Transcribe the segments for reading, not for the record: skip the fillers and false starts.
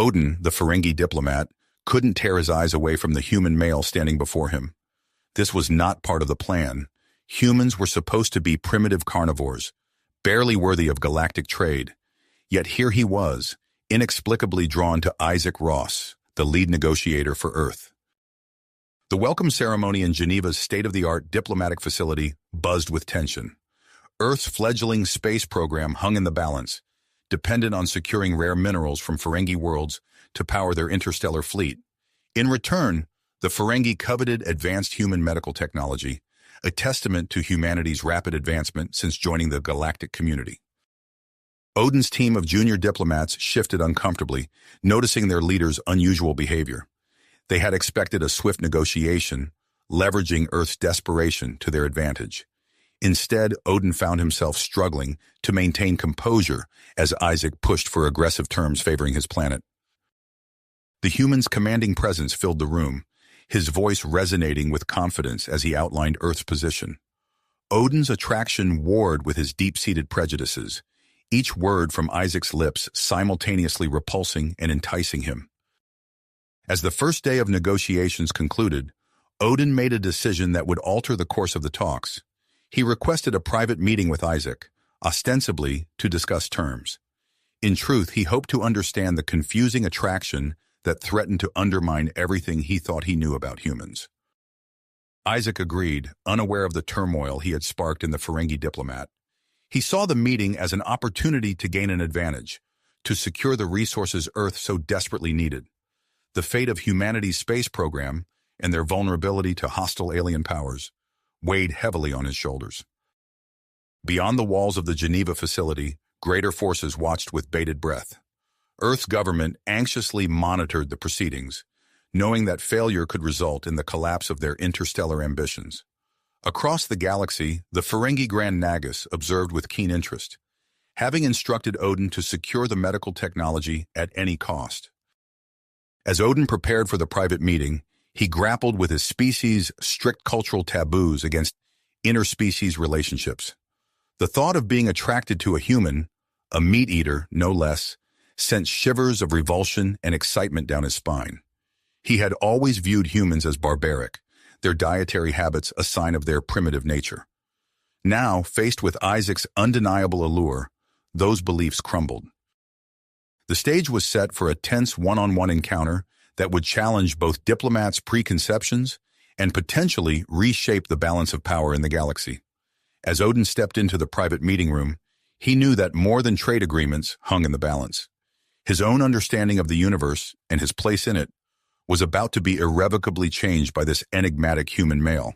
Odin, the Ferengi diplomat, couldn't tear his eyes away from the human male standing before him. This was not part of the plan. Humans were supposed to be primitive carnivores, barely worthy of galactic trade. Yet here he was, inexplicably drawn to Isaac Ross, the lead negotiator for Earth. The welcome ceremony in Geneva's state-of-the-art diplomatic facility buzzed with tension. Earth's fledgling space program hung in the balance, dependent on securing rare minerals from Ferengi worlds to power their interstellar fleet. In return, the Ferengi coveted advanced human medical technology, a testament to humanity's rapid advancement since joining the galactic community. Odin's team of junior diplomats shifted uncomfortably, noticing their leader's unusual behavior. They had expected a swift negotiation, leveraging Earth's desperation to their advantage. Instead, Odin found himself struggling to maintain composure as Isaac pushed for aggressive terms favoring his planet. The human's commanding presence filled the room, his voice resonating with confidence as he outlined Earth's position. Odin's attraction warred with his deep-seated prejudices, each word from Isaac's lips simultaneously repulsing and enticing him. As the first day of negotiations concluded, Odin made a decision that would alter the course of the talks. He requested a private meeting with Isaac, ostensibly to discuss terms. In truth, he hoped to understand the confusing attraction that threatened to undermine everything he thought he knew about humans. Isaac agreed, unaware of the turmoil he had sparked in the Ferengi diplomat. He saw the meeting as an opportunity to gain an advantage, to secure the resources Earth so desperately needed. The fate of humanity's space program, and their vulnerability to hostile alien powers, weighed heavily on his shoulders. Beyond the walls of the Geneva facility, greater forces watched with bated breath. Earth's government anxiously monitored the proceedings, knowing that failure could result in the collapse of their interstellar ambitions. Across the galaxy, the Ferengi Grand Nagus observed with keen interest, having instructed Odin to secure the medical technology at any cost. As Odin prepared for the private meeting, he grappled with his species' strict cultural taboos against interspecies relationships. The thought of being attracted to a human, a meat-eater no less, sent shivers of revulsion and excitement down his spine. He had always viewed humans as barbaric, their dietary habits a sign of their primitive nature. Now, faced with Isaac's undeniable allure, those beliefs crumbled. The stage was set for a tense one-on-one encounter that would challenge both diplomats' preconceptions and potentially reshape the balance of power in the galaxy. As Odin stepped into the private meeting room, he knew that more than trade agreements hung in the balance. His own understanding of the universe and his place in it was about to be irrevocably changed by this enigmatic human male.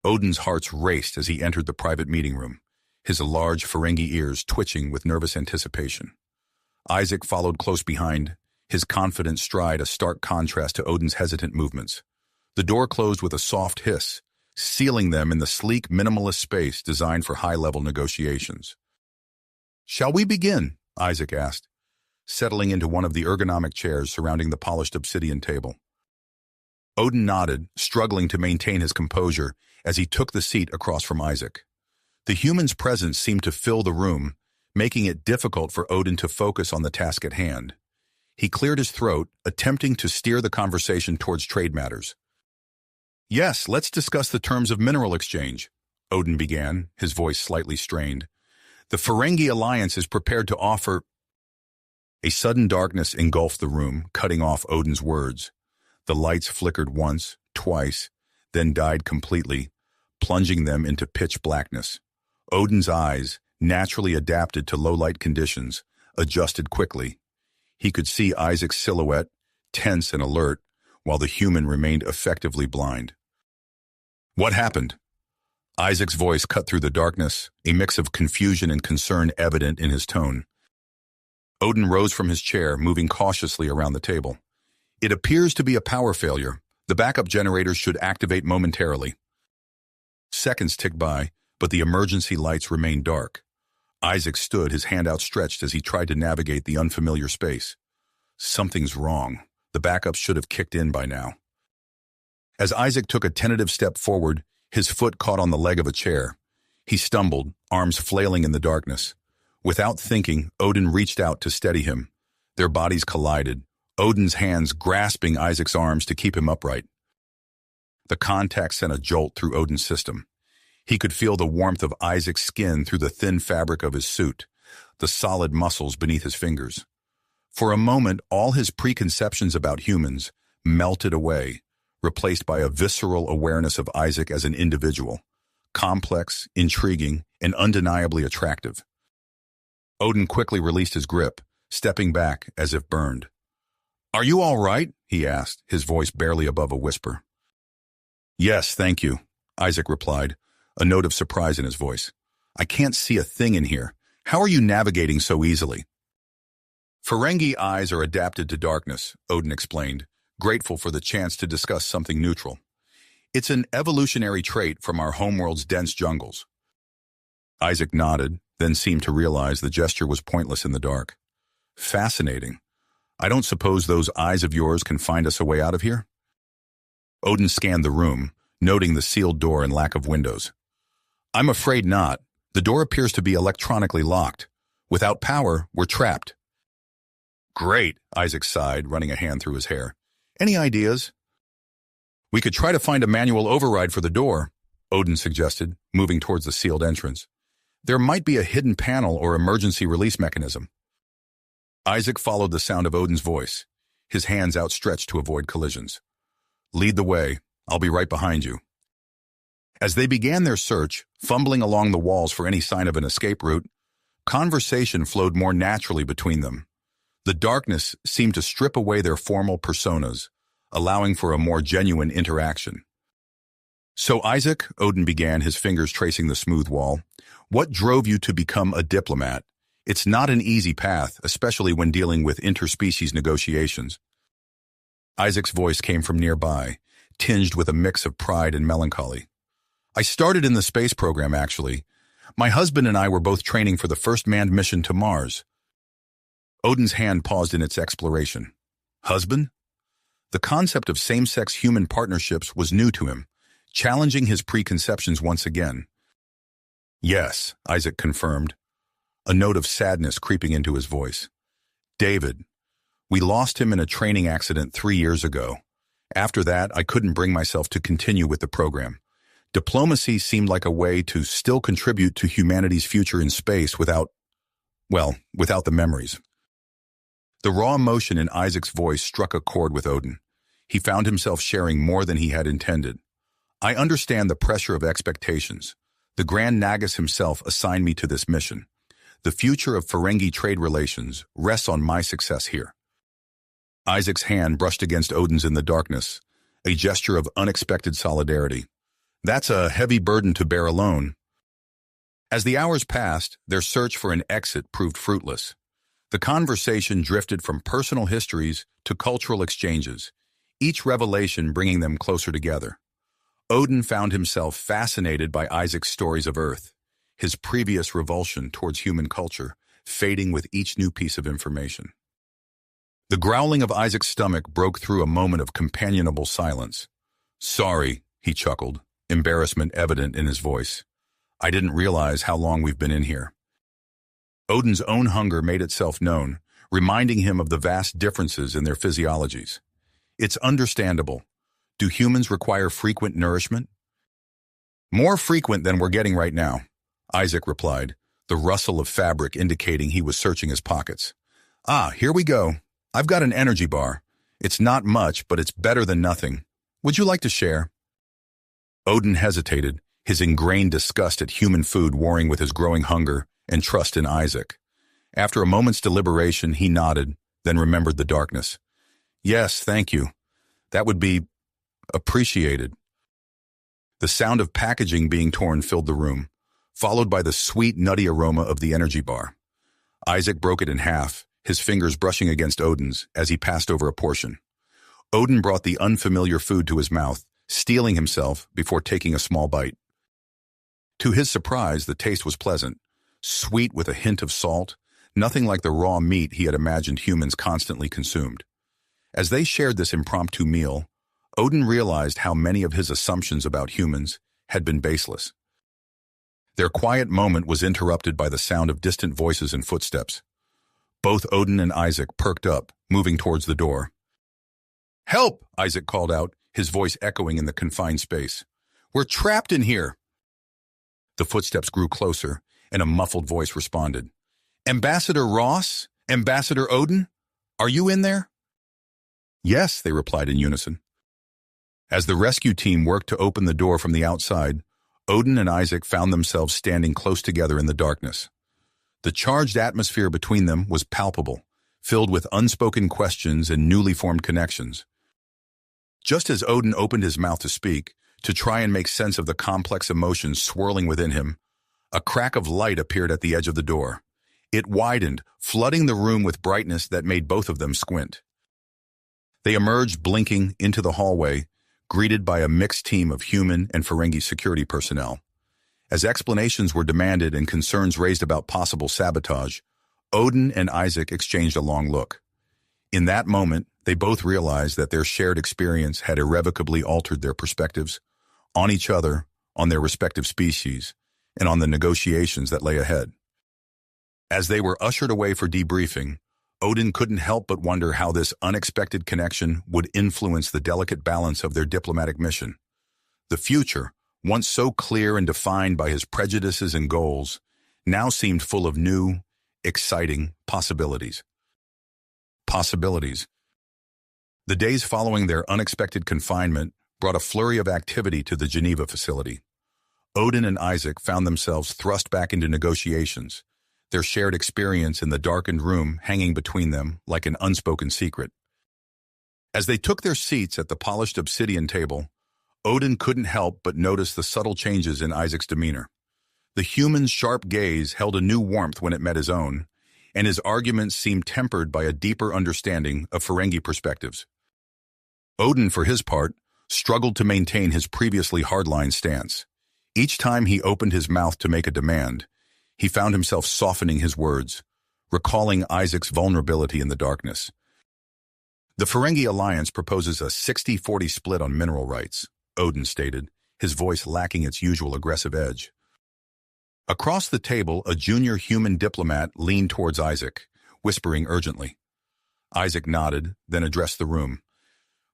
Odin's heart raced as he entered the private meeting room, his large Ferengi ears twitching with nervous anticipation. Isaac followed close behind, his confident stride a stark contrast to Odin's hesitant movements. The door closed with a soft hiss, sealing them in the sleek, minimalist space designed for high-level negotiations. "Shall we begin?" Isaac asked, settling into one of the ergonomic chairs surrounding the polished obsidian table. Odin nodded, struggling to maintain his composure as he took the seat across from Isaac. The human's presence seemed to fill the room, making it difficult for Odin to focus on the task at hand. He cleared his throat, attempting to steer the conversation towards trade matters. "Yes, let's discuss the terms of mineral exchange," Odin began, his voice slightly strained. "The Ferengi Alliance is prepared to offer—" A sudden darkness engulfed the room, cutting off Odin's words. The lights flickered once, twice, then died completely, plunging them into pitch blackness. Odin's eyes, naturally adapted to low-light conditions, adjusted quickly. He could see Isaac's silhouette, tense and alert, while the human remained effectively blind. "What happened?" Isaac's voice cut through the darkness, a mix of confusion and concern evident in his tone. Odin rose from his chair, moving cautiously around the table. "It appears to be a power failure. The backup generators should activate momentarily." Seconds ticked by, but the emergency lights remained dark. Isaac stood, his hand outstretched as he tried to navigate the unfamiliar space. Something's wrong. The backup should have kicked in by now. As Isaac took a tentative step forward, his foot caught on the leg of a chair. He stumbled, arms flailing in the darkness. Without thinking, Odin reached out to steady him. Their bodies collided, Odin's hands grasping Isaac's arms to keep him upright. The contact sent a jolt through Odin's system. He could feel the warmth of Isaac's skin through the thin fabric of his suit, the solid muscles beneath his fingers. For a moment, all his preconceptions about humans melted away, replaced by a visceral awareness of Isaac as an individual, complex, intriguing, and undeniably attractive. Odin quickly released his grip, stepping back as if burned. "Are you all right?" he asked, his voice barely above a whisper. "Yes, thank you," Isaac replied, a note of surprise in his voice. "I can't see a thing in here. How are you navigating so easily?" "Ferengi eyes are adapted to darkness," Odin explained, grateful for the chance to discuss something neutral. "It's an evolutionary trait from our homeworld's dense jungles." Isaac nodded, then seemed to realize the gesture was pointless in the dark. "Fascinating. I don't suppose those eyes of yours can find us a way out of here?" Odin scanned the room, noting the sealed door and lack of windows. "I'm afraid not. The door appears to be electronically locked. Without power, we're trapped." "Great," Isaac sighed, running a hand through his hair. "Any ideas?" "We could try to find a manual override for the door," Odin suggested, moving towards the sealed entrance. "There might be a hidden panel or emergency release mechanism." Isaac followed the sound of Odin's voice, his hands outstretched to avoid collisions. "Lead the way. I'll be right behind you." As they began their search, fumbling along the walls for any sign of an escape route, conversation flowed more naturally between them. The darkness seemed to strip away their formal personas, allowing for a more genuine interaction. "So Isaac," Odin began, his fingers tracing the smooth wall, "what drove you to become a diplomat? It's not an easy path, especially when dealing with interspecies negotiations." Isaac's voice came from nearby, tinged with a mix of pride and melancholy. "I started in the space program, actually. My husband and I were both training for the first manned mission to Mars." Odin's hand paused in its exploration. Husband? The concept of same-sex human partnerships was new to him, challenging his preconceptions once again. "Yes," Isaac confirmed, a note of sadness creeping into his voice. "David. We lost him in a training accident 3 years ago. After that, I couldn't bring myself to continue with the program. Diplomacy seemed like a way to still contribute to humanity's future in space without the memories." The raw emotion in Isaac's voice struck a chord with Odin. He found himself sharing more than he had intended. "I understand the pressure of expectations. The Grand Nagus himself assigned me to this mission. The future of Ferengi trade relations rests on my success here." Isaac's hand brushed against Odin's in the darkness, a gesture of unexpected solidarity. "That's a heavy burden to bear alone." As the hours passed, their search for an exit proved fruitless. The conversation drifted from personal histories to cultural exchanges, each revelation bringing them closer together. Odin found himself fascinated by Isaac's stories of Earth, his previous revulsion towards human culture fading with each new piece of information. The growling of Isaac's stomach broke through a moment of companionable silence. "Sorry," he chuckled, embarrassment evident in his voice. "I didn't realize how long we've been in here." Odin's own hunger made itself known, reminding him of the vast differences in their physiologies. "It's understandable. Do humans require frequent nourishment?" "More frequent than we're getting right now," Isaac replied, the rustle of fabric indicating he was searching his pockets. "Ah, here we go. I've got an energy bar. It's not much, but it's better than nothing. Would you like to share?" Odin hesitated, his ingrained disgust at human food warring with his growing hunger and trust in Isaac. After a moment's deliberation, he nodded, then remembered the darkness. "Yes, thank you. That would be appreciated." The sound of packaging being torn filled the room, followed by the sweet, nutty aroma of the energy bar. Isaac broke it in half, his fingers brushing against Odin's as he passed over a portion. Odin brought the unfamiliar food to his mouth, steeling himself before taking a small bite. To his surprise, the taste was pleasant, sweet with a hint of salt, nothing like the raw meat he had imagined humans constantly consumed. As they shared this impromptu meal, Odin realized how many of his assumptions about humans had been baseless. Their quiet moment was interrupted by the sound of distant voices and footsteps. Both Odin and Isaac perked up, moving towards the door. "Help!" Isaac called out, his voice echoing in the confined space. "We're trapped in here!" The footsteps grew closer, and a muffled voice responded. "Ambassador Ross? Ambassador Odin? Are you in there?" "Yes," they replied in unison. As the rescue team worked to open the door from the outside, Odin and Isaac found themselves standing close together in the darkness. The charged atmosphere between them was palpable, filled with unspoken questions and newly formed connections. Just as Odin opened his mouth to speak, to try and make sense of the complex emotions swirling within him, a crack of light appeared at the edge of the door. It widened, flooding the room with brightness that made both of them squint. They emerged blinking into the hallway, greeted by a mixed team of human and Ferengi security personnel. As explanations were demanded and concerns raised about possible sabotage, Odin and Isaac exchanged a long look. In that moment, they both realized that their shared experience had irrevocably altered their perspectives on each other, on their respective species, and on the negotiations that lay ahead. As they were ushered away for debriefing, Odin couldn't help but wonder how this unexpected connection would influence the delicate balance of their diplomatic mission. The future, once so clear and defined by his prejudices and goals, now seemed full of new, exciting possibilities. The days following their unexpected confinement brought a flurry of activity to the Geneva facility. Odin and Isaac found themselves thrust back into negotiations, their shared experience in the darkened room hanging between them like an unspoken secret. As they took their seats at the polished obsidian table, Odin couldn't help but notice the subtle changes in Isaac's demeanor. The human's sharp gaze held a new warmth when it met his own, and his arguments seemed tempered by a deeper understanding of Ferengi perspectives. Odin, for his part, struggled to maintain his previously hardline stance. Each time he opened his mouth to make a demand, he found himself softening his words, recalling Isaac's vulnerability in the darkness. The Ferengi Alliance proposes a 60-40 split on mineral rights, Odin stated, his voice lacking its usual aggressive edge. Across the table, a junior human diplomat leaned towards Isaac, whispering urgently. Isaac nodded, then addressed the room.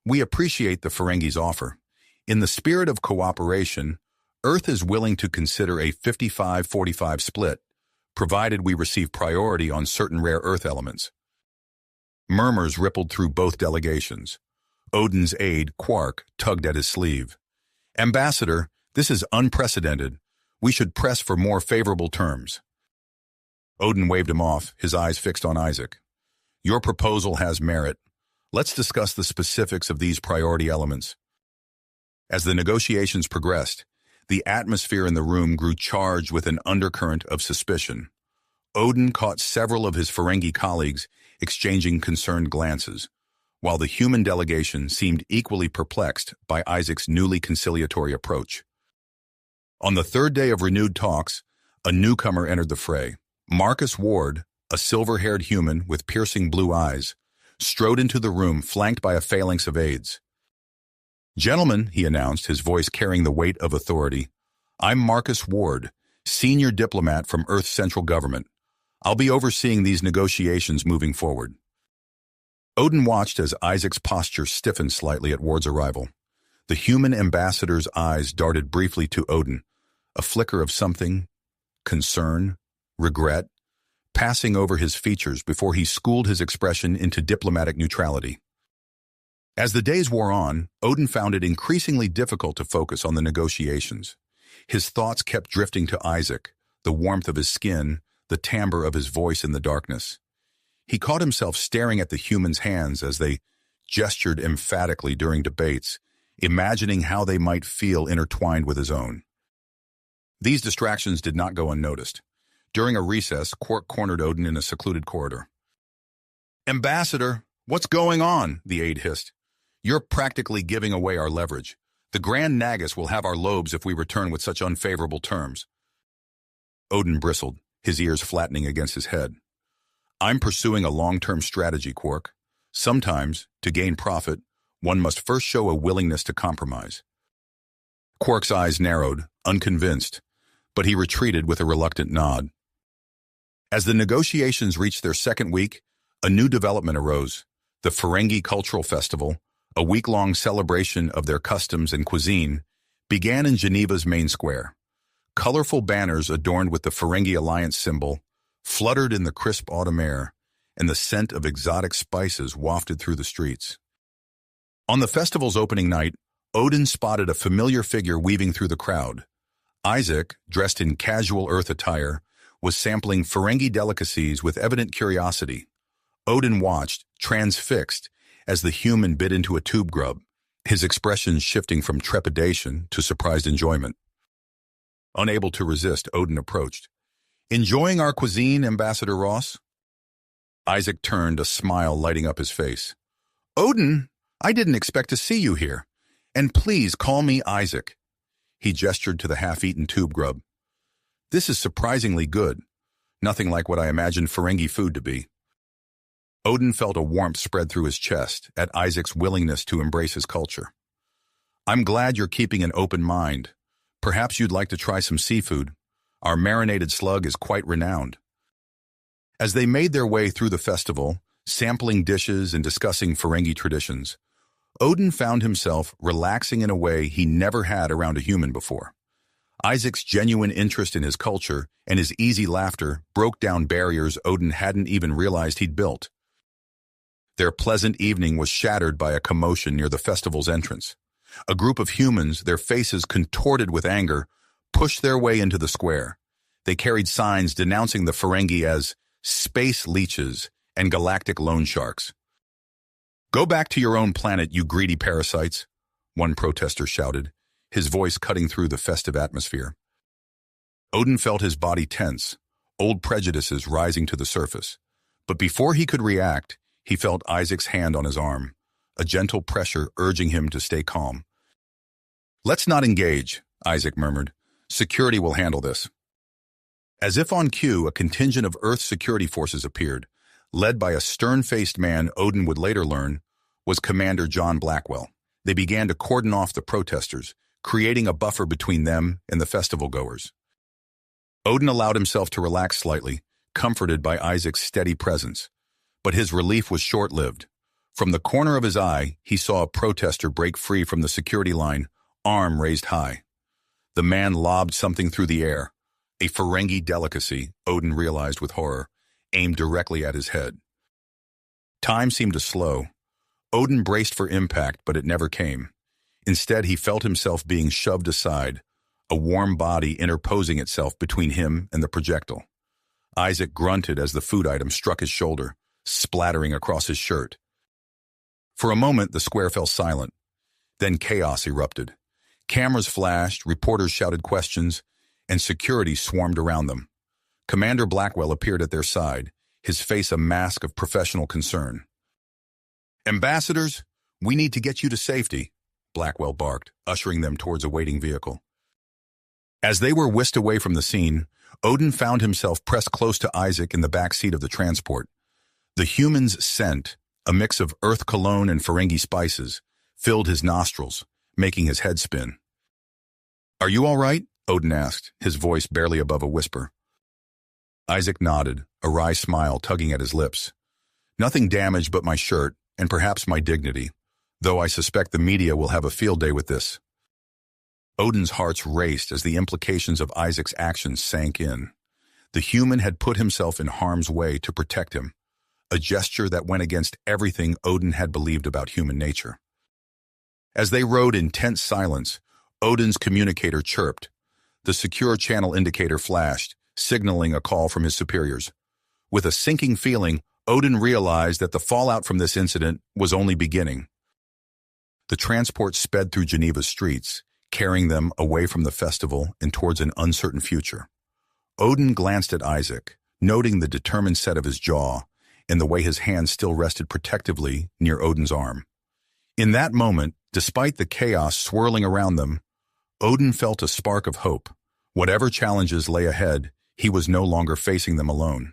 "We appreciate the Ferengi's offer. In the spirit of cooperation, Earth is willing to consider a 55-45 split, provided we receive priority on certain rare Earth elements." Murmurs rippled through both delegations. Odin's aide, Quark, tugged at his sleeve. "Ambassador, this is unprecedented. We should press for more favorable terms." Odin waved him off, his eyes fixed on Isaac. "Your proposal has merit. Let's discuss the specifics of these priority elements." As the negotiations progressed, the atmosphere in the room grew charged with an undercurrent of suspicion. Odin caught several of his Ferengi colleagues exchanging concerned glances, while the human delegation seemed equally perplexed by Isaac's newly conciliatory approach. On the third day of renewed talks, a newcomer entered the fray. Marcus Ward, a silver-haired human with piercing blue eyes, strode into the room flanked by a phalanx of aides. "Gentlemen," he announced, his voice carrying the weight of authority, "I'm Marcus Ward, senior diplomat from Earth's central government. I'll be overseeing these negotiations moving forward." Odin watched as Isaac's posture stiffened slightly at Ward's arrival. The human ambassador's eyes darted briefly to Odin, a flicker of something, concern, regret, passing over his features before he schooled his expression into diplomatic neutrality. As the days wore on, Odin found it increasingly difficult to focus on the negotiations. His thoughts kept drifting to Isaac, the warmth of his skin, the timbre of his voice in the darkness. He caught himself staring at the human's hands as they gestured emphatically during debates, imagining how they might feel intertwined with his own. These distractions did not go unnoticed. During a recess, Quark cornered Odin in a secluded corridor. "Ambassador, what's going on?" the aide hissed. "You're practically giving away our leverage. The Grand Nagus will have our lobes if we return with such unfavorable terms." Odin bristled, his ears flattening against his head. "I'm pursuing a long-term strategy, Quark. Sometimes, to gain profit, one must first show a willingness to compromise." Quark's eyes narrowed, unconvinced, but he retreated with a reluctant nod. As the negotiations reached their second week, a new development arose. The Ferengi Cultural Festival, a week-long celebration of their customs and cuisine, began in Geneva's main square. Colorful banners adorned with the Ferengi Alliance symbol fluttered in the crisp autumn air, and the scent of exotic spices wafted through the streets. On the festival's opening night, Odin spotted a familiar figure weaving through the crowd. Isaac, dressed in casual Earth attire, was sampling Ferengi delicacies with evident curiosity. Odin watched, transfixed, as the human bit into a tube grub, his expression shifting from trepidation to surprised enjoyment. Unable to resist, Odin approached. "Enjoying our cuisine, Ambassador Ross?" Isaac turned, a smile lighting up his face. "Odin, I didn't expect to see you here. And please call me Isaac." He gestured to the half-eaten tube grub. "This is surprisingly good. Nothing like what I imagined Ferengi food to be." Odin felt a warmth spread through his chest at Isaac's willingness to embrace his culture. "I'm glad you're keeping an open mind. Perhaps you'd like to try some seafood. Our marinated slug is quite renowned." As they made their way through the festival, sampling dishes and discussing Ferengi traditions, Odin found himself relaxing in a way he never had around a human before. Isaac's genuine interest in his culture and his easy laughter broke down barriers Odin hadn't even realized he'd built. Their pleasant evening was shattered by a commotion near the festival's entrance. A group of humans, their faces contorted with anger, pushed their way into the square. They carried signs denouncing the Ferengi as space leeches and galactic loan sharks. "Go back to your own planet, you greedy parasites," one protester shouted, his voice cutting through the festive atmosphere. Odin felt his body tense, old prejudices rising to the surface. But before he could react, he felt Isaac's hand on his arm, a gentle pressure urging him to stay calm. "Let's not engage," Isaac murmured. "Security will handle this." As if on cue, a contingent of Earth security forces appeared, led by a stern-faced man Odin would later learn was Commander John Blackwell. They began to cordon off the protesters, creating a buffer between them and the festival-goers. Odin allowed himself to relax slightly, comforted by Isaac's steady presence. But his relief was short-lived. From the corner of his eye, he saw a protester break free from the security line, arm raised high. The man lobbed something through the air, a Ferengi delicacy, Odin realized with horror, aimed directly at his head. Time seemed to slow. Odin braced for impact, but it never came. Instead, he felt himself being shoved aside, a warm body interposing itself between him and the projectile. Isaac grunted as the food item struck his shoulder, splattering across his shirt. For a moment, the square fell silent. Then chaos erupted. Cameras flashed, reporters shouted questions, and security swarmed around them. Commander Blackwell appeared at their side, his face a mask of professional concern. "Ambassadors, we need to get you to safety," Blackwell barked, ushering them towards a waiting vehicle. As they were whisked away from the scene, Odin found himself pressed close to Isaac in the back seat of the transport. The human's scent, a mix of earth cologne and Ferengi spices, filled his nostrils, making his head spin. "Are you all right?" Odin asked, his voice barely above a whisper. Isaac nodded, a wry smile tugging at his lips. "Nothing damaged but my shirt, and perhaps my dignity, though I suspect the media will have a field day with this." Odin's heart raced as the implications of Isaac's actions sank in. The human had put himself in harm's way to protect him, a gesture that went against everything Odin had believed about human nature. As they rode in tense silence, Odin's communicator chirped. The secure channel indicator flashed, signaling a call from his superiors. With a sinking feeling, Odin realized that the fallout from this incident was only beginning. The transport sped through Geneva's streets, carrying them away from the festival and towards an uncertain future. Odin glanced at Isaac, noting the determined set of his jaw and the way his hand still rested protectively near Odin's arm. In that moment, despite the chaos swirling around them, Odin felt a spark of hope. Whatever challenges lay ahead, he was no longer facing them alone.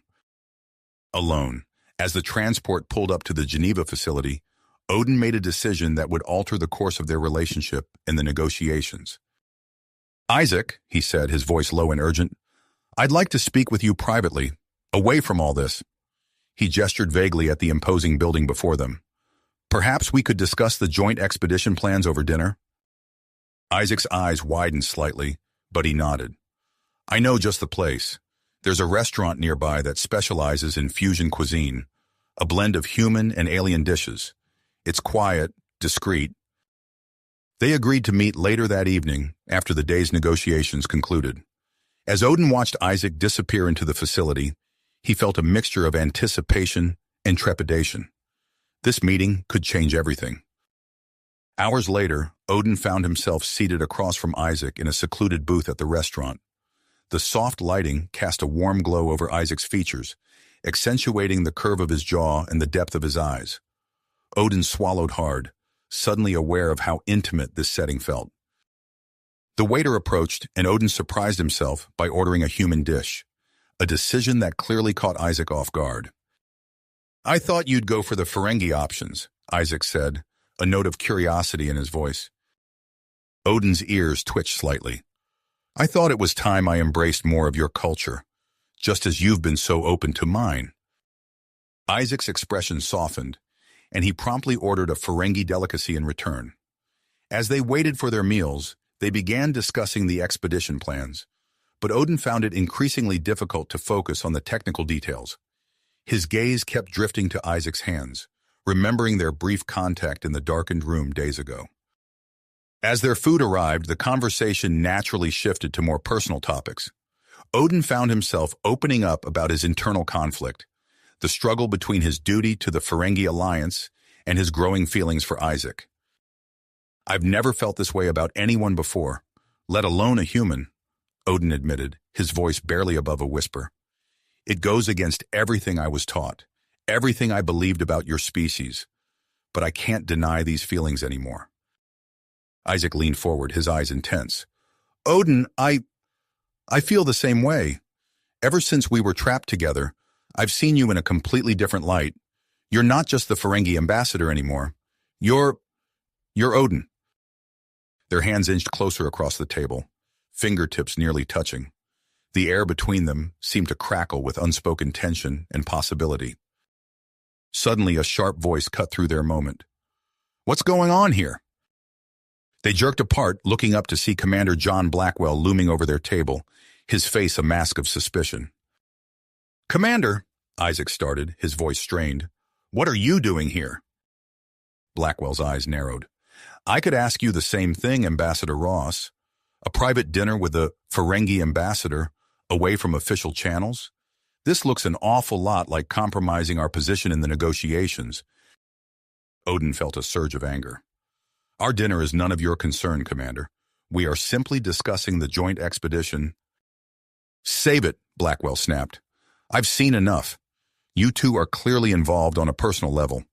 As the transport pulled up to the Geneva facility, Odin made a decision that would alter the course of their relationship and the negotiations. "Isaac," he said, his voice low and urgent, "I'd like to speak with you privately. Away from all this. He gestured vaguely at the imposing building before them. Perhaps we could discuss the joint expedition plans over dinner? Isaac's eyes widened slightly, but he nodded. I know just the place. There's a restaurant nearby that specializes in fusion cuisine, a blend of human and alien dishes. It's quiet, discreet. They agreed to meet later that evening after the day's negotiations concluded. As Odin watched Isaac disappear into the facility, he felt a mixture of anticipation and trepidation. This meeting could change everything. Hours later, Odin found himself seated across from Isaac in a secluded booth at the restaurant. The soft lighting cast a warm glow over Isaac's features, accentuating the curve of his jaw and the depth of his eyes. Odin swallowed hard, suddenly aware of how intimate this setting felt. The waiter approached, and Odin surprised himself by ordering a human dish, a decision that clearly caught Isaac off guard. I thought you'd go for the Ferengi options, Isaac said, a note of curiosity in his voice. Odin's ears twitched slightly. I thought it was time I embraced more of your culture, just as you've been so open to mine. Isaac's expression softened, and he promptly ordered a Ferengi delicacy in return. As they waited for their meals, they began discussing the expedition plans, but Odin found it increasingly difficult to focus on the technical details. His gaze kept drifting to Isaac's hands, remembering their brief contact in the darkened room days ago. As their food arrived, the conversation naturally shifted to more personal topics. Odin found himself opening up about his internal conflict, the struggle between his duty to the Ferengi alliance and his growing feelings for Isaac. I've never felt this way about anyone before, let alone a human, Odin admitted, his voice barely above a whisper. It goes against everything I was taught, everything I believed about your species, but I can't deny these feelings anymore. Isaac leaned forward, his eyes intense. Odin, I feel the same way. Ever since we were trapped together, I've seen you in a completely different light. You're not just the Ferengi ambassador anymore. You're Odin. Their hands inched closer across the table, fingertips nearly touching. The air between them seemed to crackle with unspoken tension and possibility. Suddenly, a sharp voice cut through their moment. What's going on here? They jerked apart, looking up to see Commander John Blackwell looming over their table, his face a mask of suspicion. Commander, Isaac started, his voice strained. What are you doing here? Blackwell's eyes narrowed. I could ask you the same thing, Ambassador Ross. A private dinner with the Ferengi ambassador, away from official channels? This looks an awful lot like compromising our position in the negotiations. Odin felt a surge of anger. Our dinner is none of your concern, Commander. We are simply discussing the joint expedition. Save it, Blackwell snapped. I've seen enough. You two are clearly involved on a personal level.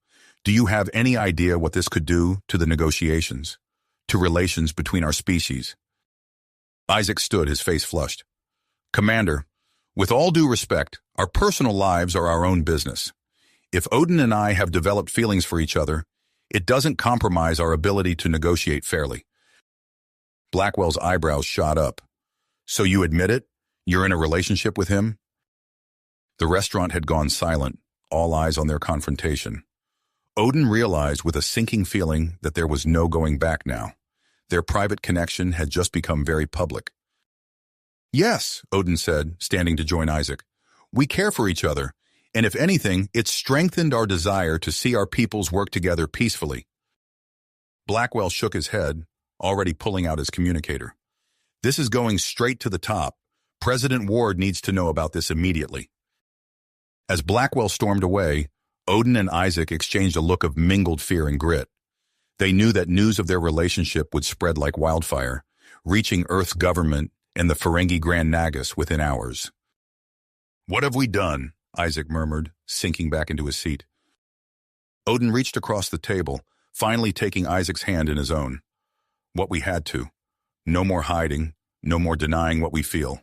Do you have any idea what this could do to the negotiations, to relations between our species? Isaac stood, his face flushed. Commander, with all due respect, our personal lives are our own business. If Odin and I have developed feelings for each other, it doesn't compromise our ability to negotiate fairly. Blackwell's eyebrows shot up. So you admit it? You're in a relationship with him? The restaurant had gone silent, all eyes on their confrontation. Odin realized with a sinking feeling that there was no going back now. Their private connection had just become very public. Yes, Odin said, standing to join Isaac. We care for each other, and if anything, it's strengthened our desire to see our peoples work together peacefully. Blackwell shook his head, already pulling out his communicator. This is going straight to the top. President Ward needs to know about this immediately. As Blackwell stormed away, Odin and Isaac exchanged a look of mingled fear and grit. They knew that news of their relationship would spread like wildfire, reaching Earth's government and the Ferengi Grand Nagus within hours. What have we done? Isaac murmured, sinking back into his seat. Odin reached across the table, finally taking Isaac's hand in his own. What we had to. No more hiding, no more denying what we feel.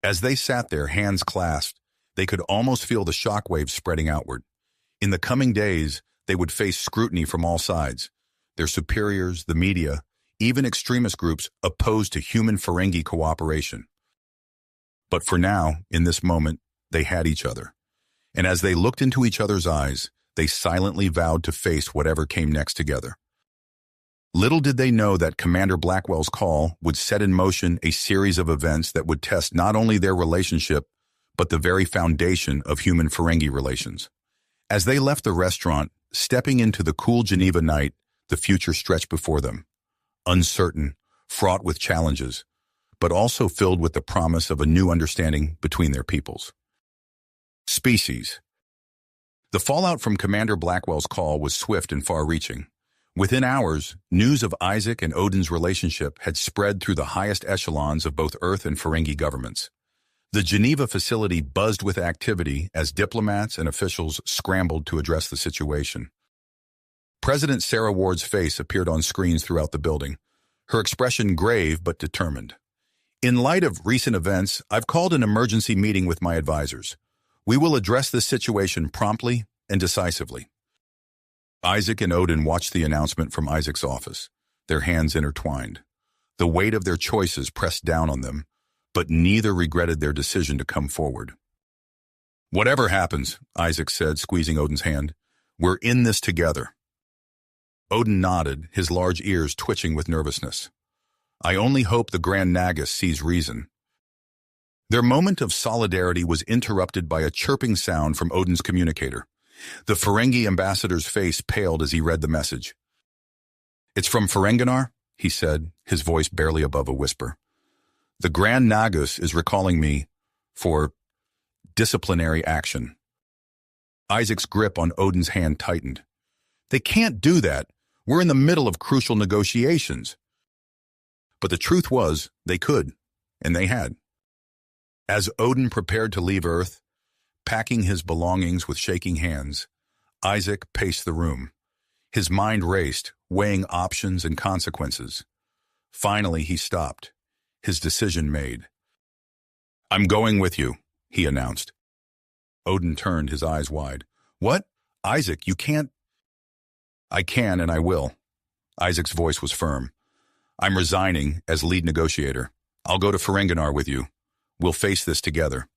As they sat there, hands clasped, they could almost feel the shockwaves spreading outward. In the coming days, they would face scrutiny from all sides. Their superiors, the media, even extremist groups opposed to human Ferengi cooperation. But for now, in this moment, They had each other. And as they looked into each other's eyes, they silently vowed to face whatever came next together. Little did they know that Commander Blackwell's call would set in motion a series of events that would test not only their relationship, but the very foundation of human-Ferengi relations. As they left the restaurant, stepping into the cool Geneva night, the future stretched before them. Uncertain, fraught with challenges, but also filled with the promise of a new understanding between their peoples. Species. The fallout from Commander Blackwell's call was swift and far-reaching. Within hours, news of Isaac and Odin's relationship had spread through the highest echelons of both Earth and Ferengi governments. The Geneva facility buzzed with activity as diplomats and officials scrambled to address the situation. President Sarah Ward's face appeared on screens throughout the building, her expression grave but determined. In light of recent events, I've called an emergency meeting with my advisors. We will address this situation promptly and decisively. Isaac and Odin watched the announcement from Isaac's office, their hands intertwined. The weight of their choices pressed down on them, but neither regretted their decision to come forward. Whatever happens, Isaac said, squeezing Odin's hand, we're in this together. Odin nodded, his large ears twitching with nervousness. I only hope the Grand Nagus sees reason. Their moment of solidarity was interrupted by a chirping sound from Odin's communicator. The Ferengi ambassador's face paled as he read the message. It's from Ferenginar, he said, his voice barely above a whisper. The Grand Nagus is recalling me for disciplinary action. Isaac's grip on Odin's hand tightened. They can't do that. We're in the middle of crucial negotiations. But the truth was, they could, and they had. As Odin prepared to leave Earth, packing his belongings with shaking hands, Isaac paced the room. His mind raced, weighing options and consequences. Finally, he stopped, his decision made. I'm going with you, he announced. Odin turned, his eyes wide. What? Isaac, you can't... I can and I will. Isaac's voice was firm. I'm resigning as lead negotiator. I'll go to Ferenginar with you. We'll face this together.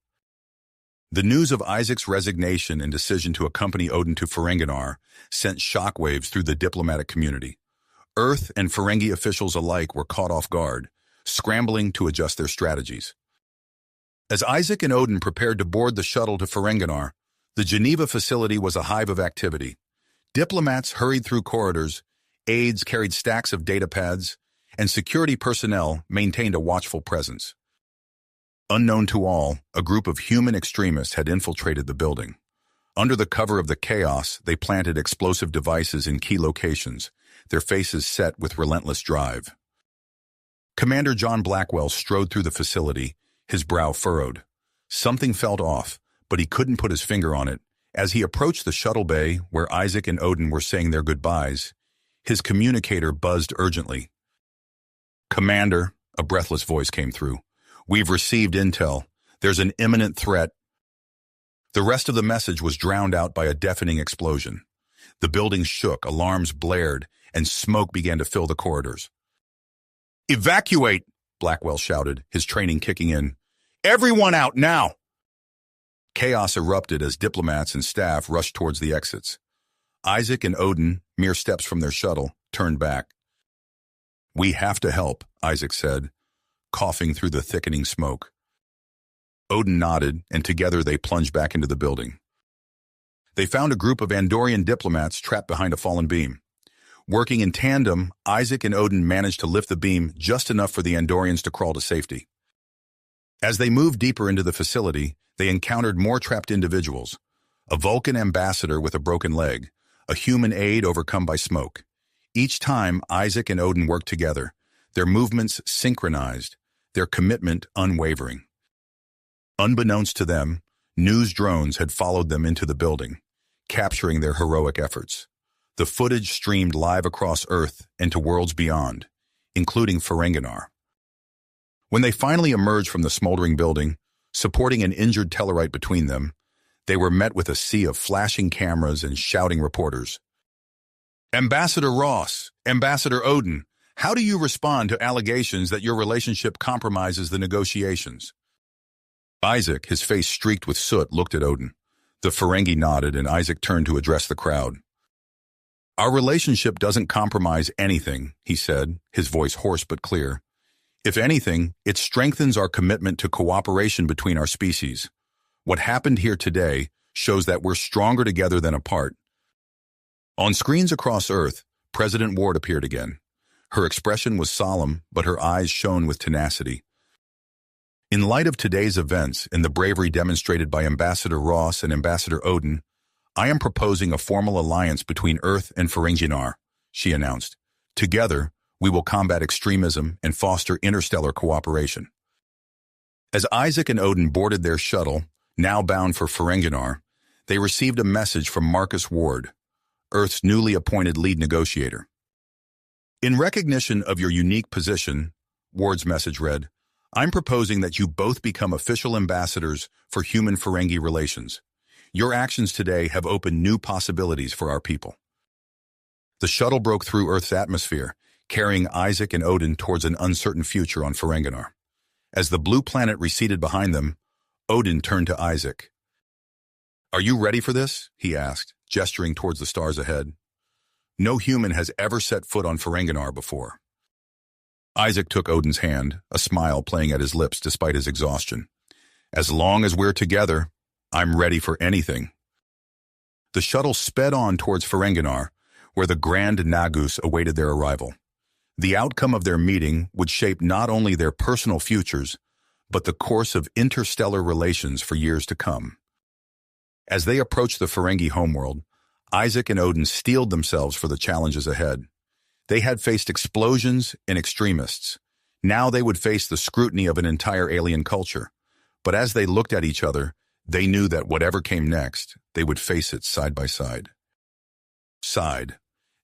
The news of Isaac's resignation and decision to accompany Odin to Ferenginar sent shockwaves through the diplomatic community. Earth and Ferengi officials alike were caught off guard, scrambling to adjust their strategies. As Isaac and Odin prepared to board the shuttle to Ferenginar, the Geneva facility was a hive of activity. Diplomats hurried through corridors, aides carried stacks of data pads, and security personnel maintained a watchful presence. Unknown to all, a group of human extremists had infiltrated the building. Under the cover of the chaos, they planted explosive devices in key locations, their faces set with relentless drive. Commander John Blackwell strode through the facility, his brow furrowed. Something felt off, but he couldn't put his finger on it. As he approached the shuttle bay, where Isaac and Odin were saying their goodbyes, his communicator buzzed urgently. Commander, a breathless voice came through. We've received intel. There's an imminent threat. The rest of the message was drowned out by a deafening explosion. The building shook, alarms blared, and smoke began to fill the corridors. Evacuate, Blackwell shouted, his training kicking in. Everyone out now! Chaos erupted as diplomats and staff rushed towards the exits. Isaac and Odin, mere steps from their shuttle, turned back. We have to help, Isaac said, coughing through the thickening smoke. Odin nodded, and together they plunged back into the building. They found a group of Andorian diplomats trapped behind a fallen beam. Working in tandem, Isaac and Odin managed to lift the beam just enough for the Andorians to crawl to safety. As they moved deeper into the facility, they encountered more trapped individuals. A Vulcan ambassador with a broken leg, a human aide overcome by smoke. Each time, Isaac and Odin worked together, their movements synchronized, their commitment unwavering. Unbeknownst to them, news drones had followed them into the building, capturing their heroic efforts. The footage streamed live across Earth and to worlds beyond, including Ferenginar. When they finally emerged from the smoldering building, supporting an injured Tellarite between them, they were met with a sea of flashing cameras and shouting reporters. Ambassador Ross, Ambassador Odin, how do you respond to allegations that your relationship compromises the negotiations? Isaac, his face streaked with soot, looked at Odin. The Ferengi nodded, and Isaac turned to address the crowd. "Our relationship doesn't compromise anything," he said, his voice hoarse but clear. "If anything, it strengthens our commitment to cooperation between our species. What happened here today shows that we're stronger together than apart." On screens across Earth, President Ward appeared again. Her expression was solemn, but her eyes shone with tenacity. "In light of today's events and the bravery demonstrated by Ambassador Ross and Ambassador Odin, I am proposing a formal alliance between Earth and Ferenginar," she announced. "Together, we will combat extremism and foster interstellar cooperation." As Isaac and Odin boarded their shuttle, now bound for Ferenginar, they received a message from Marcus Ward, Earth's newly appointed lead negotiator. "In recognition of your unique position," Ward's message read, "I'm proposing that you both become official ambassadors for human-Ferengi relations. Your actions today have opened new possibilities for our people." The shuttle broke through Earth's atmosphere, carrying Isaac and Odin towards an uncertain future on Ferenginar. As the blue planet receded behind them, Odin turned to Isaac. "Are you ready for this?" he asked, gesturing towards the stars ahead. "No human has ever set foot on Ferenginar before." Isaac took Odin's hand, a smile playing at his lips despite his exhaustion. "As long as we're together, I'm ready for anything." The shuttle sped on towards Ferenginar, where the Grand Nagus awaited their arrival. The outcome of their meeting would shape not only their personal futures, but the course of interstellar relations for years to come. As they approached the Ferengi homeworld, Isaac and Odin steeled themselves for the challenges ahead. They had faced explosions and extremists. Now they would face the scrutiny of an entire alien culture. But as they looked at each other, they knew that whatever came next, they would face it side by side.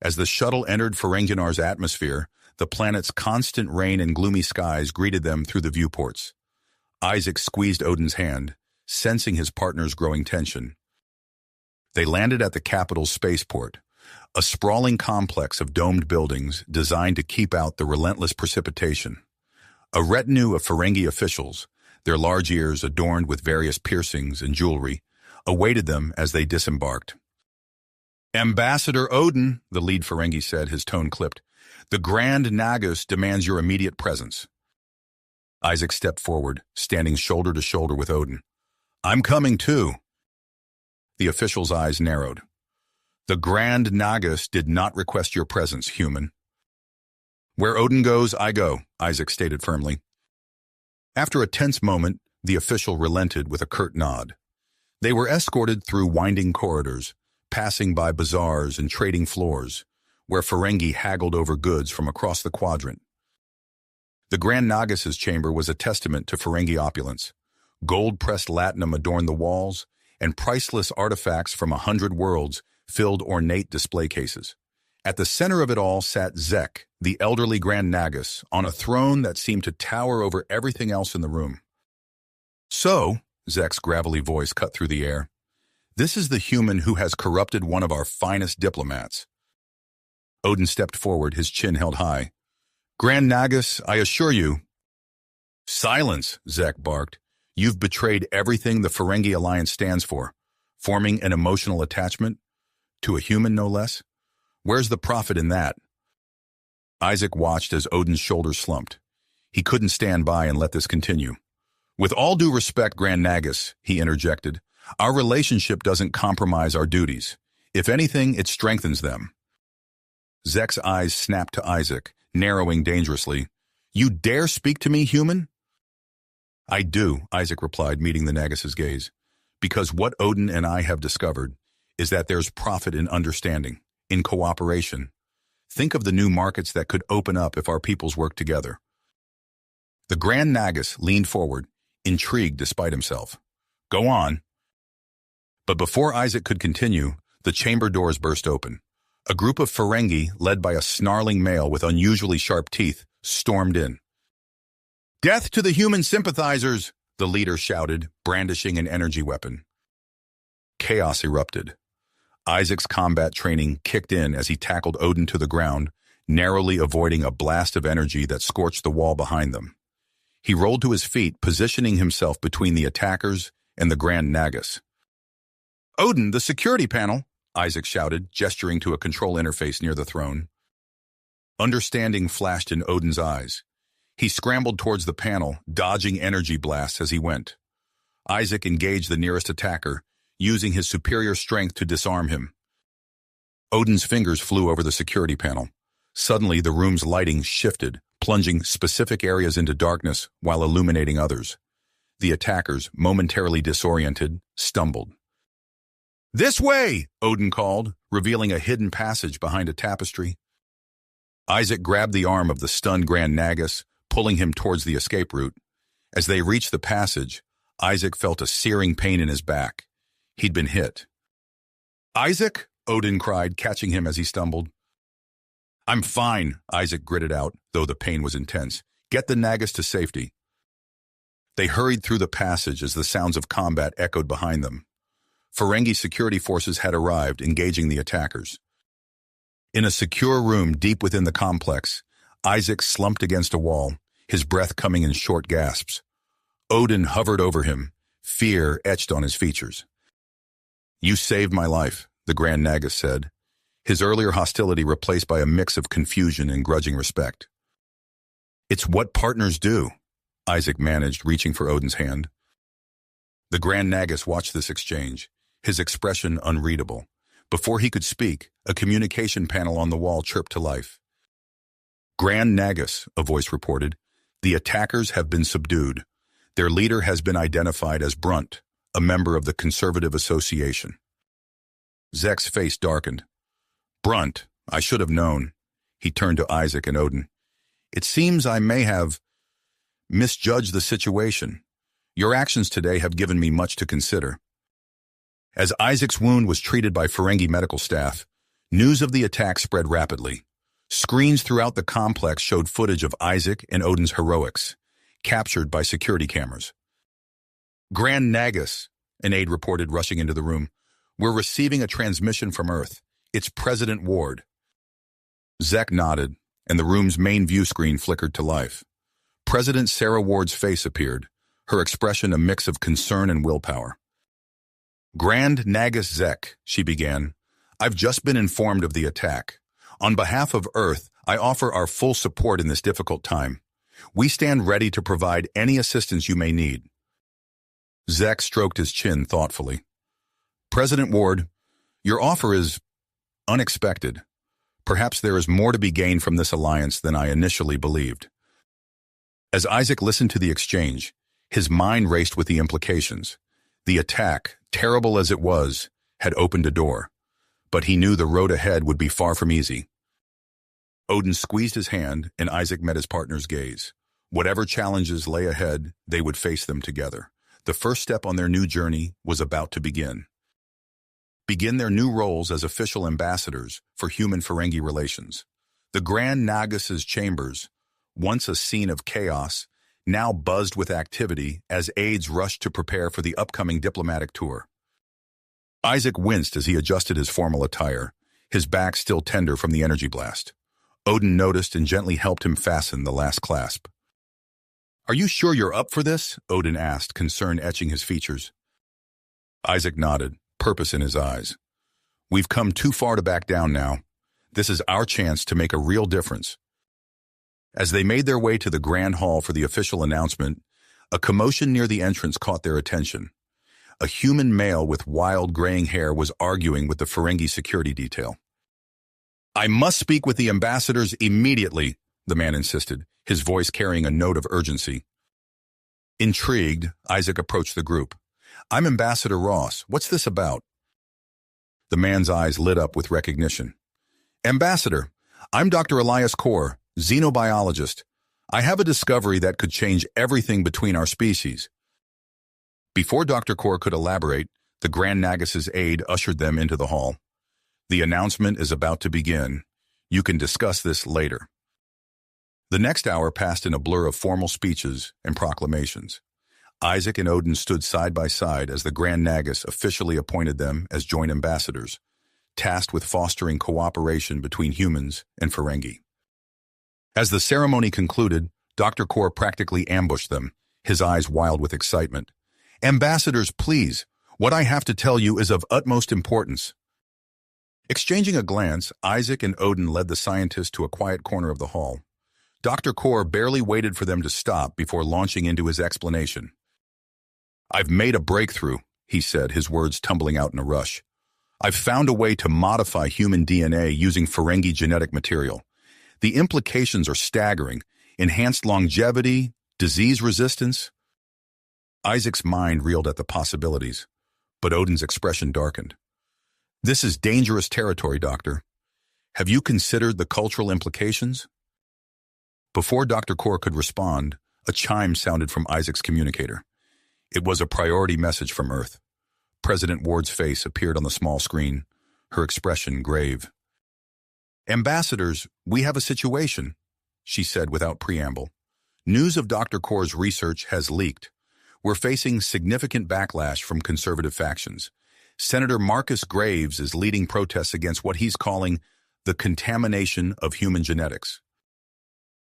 As the shuttle entered Ferenginar's atmosphere, the planet's constant rain and gloomy skies greeted them through the viewports. Isaac squeezed Odin's hand, sensing his partner's growing tension. They landed at the capital's spaceport, a sprawling complex of domed buildings designed to keep out the relentless precipitation. A retinue of Ferengi officials, their large ears adorned with various piercings and jewelry, awaited them as they disembarked. "Ambassador Odin," the lead Ferengi said, his tone clipped, "the Grand Nagus demands your immediate presence." Isaac stepped forward, standing shoulder to shoulder with Odin. "I'm coming too." The official's eyes narrowed. "The Grand Nagus did not request your presence, human." "Where Odin goes, I go," Isaac stated firmly. After a tense moment, the official relented with a curt nod. They were escorted through winding corridors, passing by bazaars and trading floors, where Ferengi haggled over goods from across the quadrant. The Grand Nagus's chamber was a testament to Ferengi opulence. Gold-pressed latinum adorned the walls, and priceless artifacts from 100 worlds filled ornate display cases. At the center of it all sat Zek, the elderly Grand Nagus, on a throne that seemed to tower over everything else in the room. "So," Zek's gravelly voice cut through the air, "this is the human who has corrupted one of our finest diplomats." Odin stepped forward, his chin held high. "Grand Nagus, I assure you—" "Silence," Zek barked. "You've betrayed everything the Ferengi Alliance stands for, forming an emotional attachment to a human, no less. Where's the profit in that?" Isaac watched as Odin's shoulders slumped. He couldn't stand by and let this continue. "With all due respect, Grand Nagus," he interjected, "our relationship doesn't compromise our duties. If anything, it strengthens them." Zek's eyes snapped to Isaac, narrowing dangerously. "You dare speak to me, human?" "I do," Isaac replied, meeting the Nagus's gaze. "Because what Odin and I have discovered is that there's profit in understanding, in cooperation. Think of the new markets that could open up if our peoples work together." The Grand Nagus leaned forward, intrigued despite himself. "Go on." But before Isaac could continue, the chamber doors burst open. A group of Ferengi, led by a snarling male with unusually sharp teeth, stormed in. "Death to the human sympathizers!" the leader shouted, brandishing an energy weapon. Chaos erupted. Isaac's combat training kicked in as he tackled Odin to the ground, narrowly avoiding a blast of energy that scorched the wall behind them. He rolled to his feet, positioning himself between the attackers and the Grand Nagus. "Odin, the security panel!" Isaac shouted, gesturing to a control interface near the throne. Understanding flashed in Odin's eyes. He scrambled towards the panel, dodging energy blasts as he went. Isaac engaged the nearest attacker, using his superior strength to disarm him. Odin's fingers flew over the security panel. Suddenly, the room's lighting shifted, plunging specific areas into darkness while illuminating others. The attackers, momentarily disoriented, stumbled. "This way!" Odin called, revealing a hidden passage behind a tapestry. Isaac grabbed the arm of the stunned Grand Nagus, pulling him towards the escape route. As they reached the passage, Isaac felt a searing pain in his back. He'd been hit. "Isaac!" Odin cried, catching him as he stumbled. "I'm fine," Isaac gritted out, though the pain was intense. "Get the Nagus to safety." They hurried through the passage as the sounds of combat echoed behind them. Ferengi security forces had arrived, engaging the attackers. In a secure room deep within the complex, Isaac slumped against a wall, his breath coming in short gasps. Odin hovered over him, fear etched on his features. "You saved my life," the Grand Nagus said, his earlier hostility replaced by a mix of confusion and grudging respect. "It's what partners do," Isaac managed, reaching for Odin's hand. The Grand Nagus watched this exchange, his expression unreadable. Before he could speak, a communication panel on the wall chirped to life. "Grand Nagus," a voice reported, "the attackers have been subdued. Their leader has been identified as Brunt, a member of the Conservative Association." Zek's face darkened. "Brunt, I should have known." He turned to Isaac and Odin. "It seems I may have misjudged the situation. Your actions today have given me much to consider." As Isaac's wound was treated by Ferengi medical staff, news of the attack spread rapidly. Screens throughout the complex showed footage of Isaac and Odin's heroics, captured by security cameras. "Grand Nagus," an aide reported, rushing into the room. "We're receiving a transmission from Earth. It's President Ward." Zek nodded, and the room's main view screen flickered to life. President Sarah Ward's face appeared, her expression a mix of concern and willpower. "Grand Nagus Zek," she began, "I've just been informed of the attack. On behalf of Earth, I offer our full support in this difficult time. We stand ready to provide any assistance you may need." Zek stroked his chin thoughtfully. "President Ward, your offer is unexpected. Perhaps there is more to be gained from this alliance than I initially believed." As Isaac listened to the exchange, his mind raced with the implications. The attack, terrible as it was, had opened a door, but he knew the road ahead would be far from easy. Odin squeezed his hand, and Isaac met his partner's gaze. Whatever challenges lay ahead, they would face them together. The first step on their new journey was about to begin their new roles as official ambassadors for human-Ferengi relations. The Grand Nagus's chambers, once a scene of chaos, now buzzed with activity as aides rushed to prepare for the upcoming diplomatic tour. Isaac winced as he adjusted his formal attire, his back still tender from the energy blast. Odin noticed and gently helped him fasten the last clasp. "Are you sure you're up for this?" Odin asked, concern etching his features. Isaac nodded, purpose in his eyes. "We've come too far to back down now. This is our chance to make a real difference." As they made their way to the Grand Hall for the official announcement, a commotion near the entrance caught their attention. A human male with wild graying hair was arguing with the Ferengi security detail. "I must speak with the ambassadors immediately," the man insisted, his voice carrying a note of urgency. Intrigued, Isaac approached the group. "I'm Ambassador Ross. What's this about?" The man's eyes lit up with recognition. "Ambassador, I'm Dr. Elias Kaur, xenobiologist. I have a discovery that could change everything between our species." Before Dr. Kaur could elaborate, the Grand Nagus's aide ushered them into the hall. "The announcement is about to begin. You can discuss this later." The next hour passed in a blur of formal speeches and proclamations. Isaac and Odin stood side by side as the Grand Nagus officially appointed them as joint ambassadors, tasked with fostering cooperation between humans and Ferengi. As the ceremony concluded, Dr. Core practically ambushed them, his eyes wild with excitement. "Ambassadors, please. What I have to tell you is of utmost importance." Exchanging a glance, Isaac and Odin led the scientists to a quiet corner of the hall. Dr. Core barely waited for them to stop before launching into his explanation. "I've made a breakthrough," he said, his words tumbling out in a rush. "I've found a way to modify human DNA using Ferengi genetic material. The implications are staggering. Enhanced longevity, disease resistance." Isaac's mind reeled at the possibilities, but Odin's expression darkened. "This is dangerous territory, Doctor. Have you considered the cultural implications?" Before Dr. Core could respond, a chime sounded from Isaac's communicator. It was a priority message from Earth. President Ward's face appeared on the small screen, her expression grave. "Ambassadors, we have a situation," she said without preamble. "News of Dr. Core's research has leaked. We're facing significant backlash from conservative factions. Senator Marcus Graves is leading protests against what he's calling the contamination of human genetics."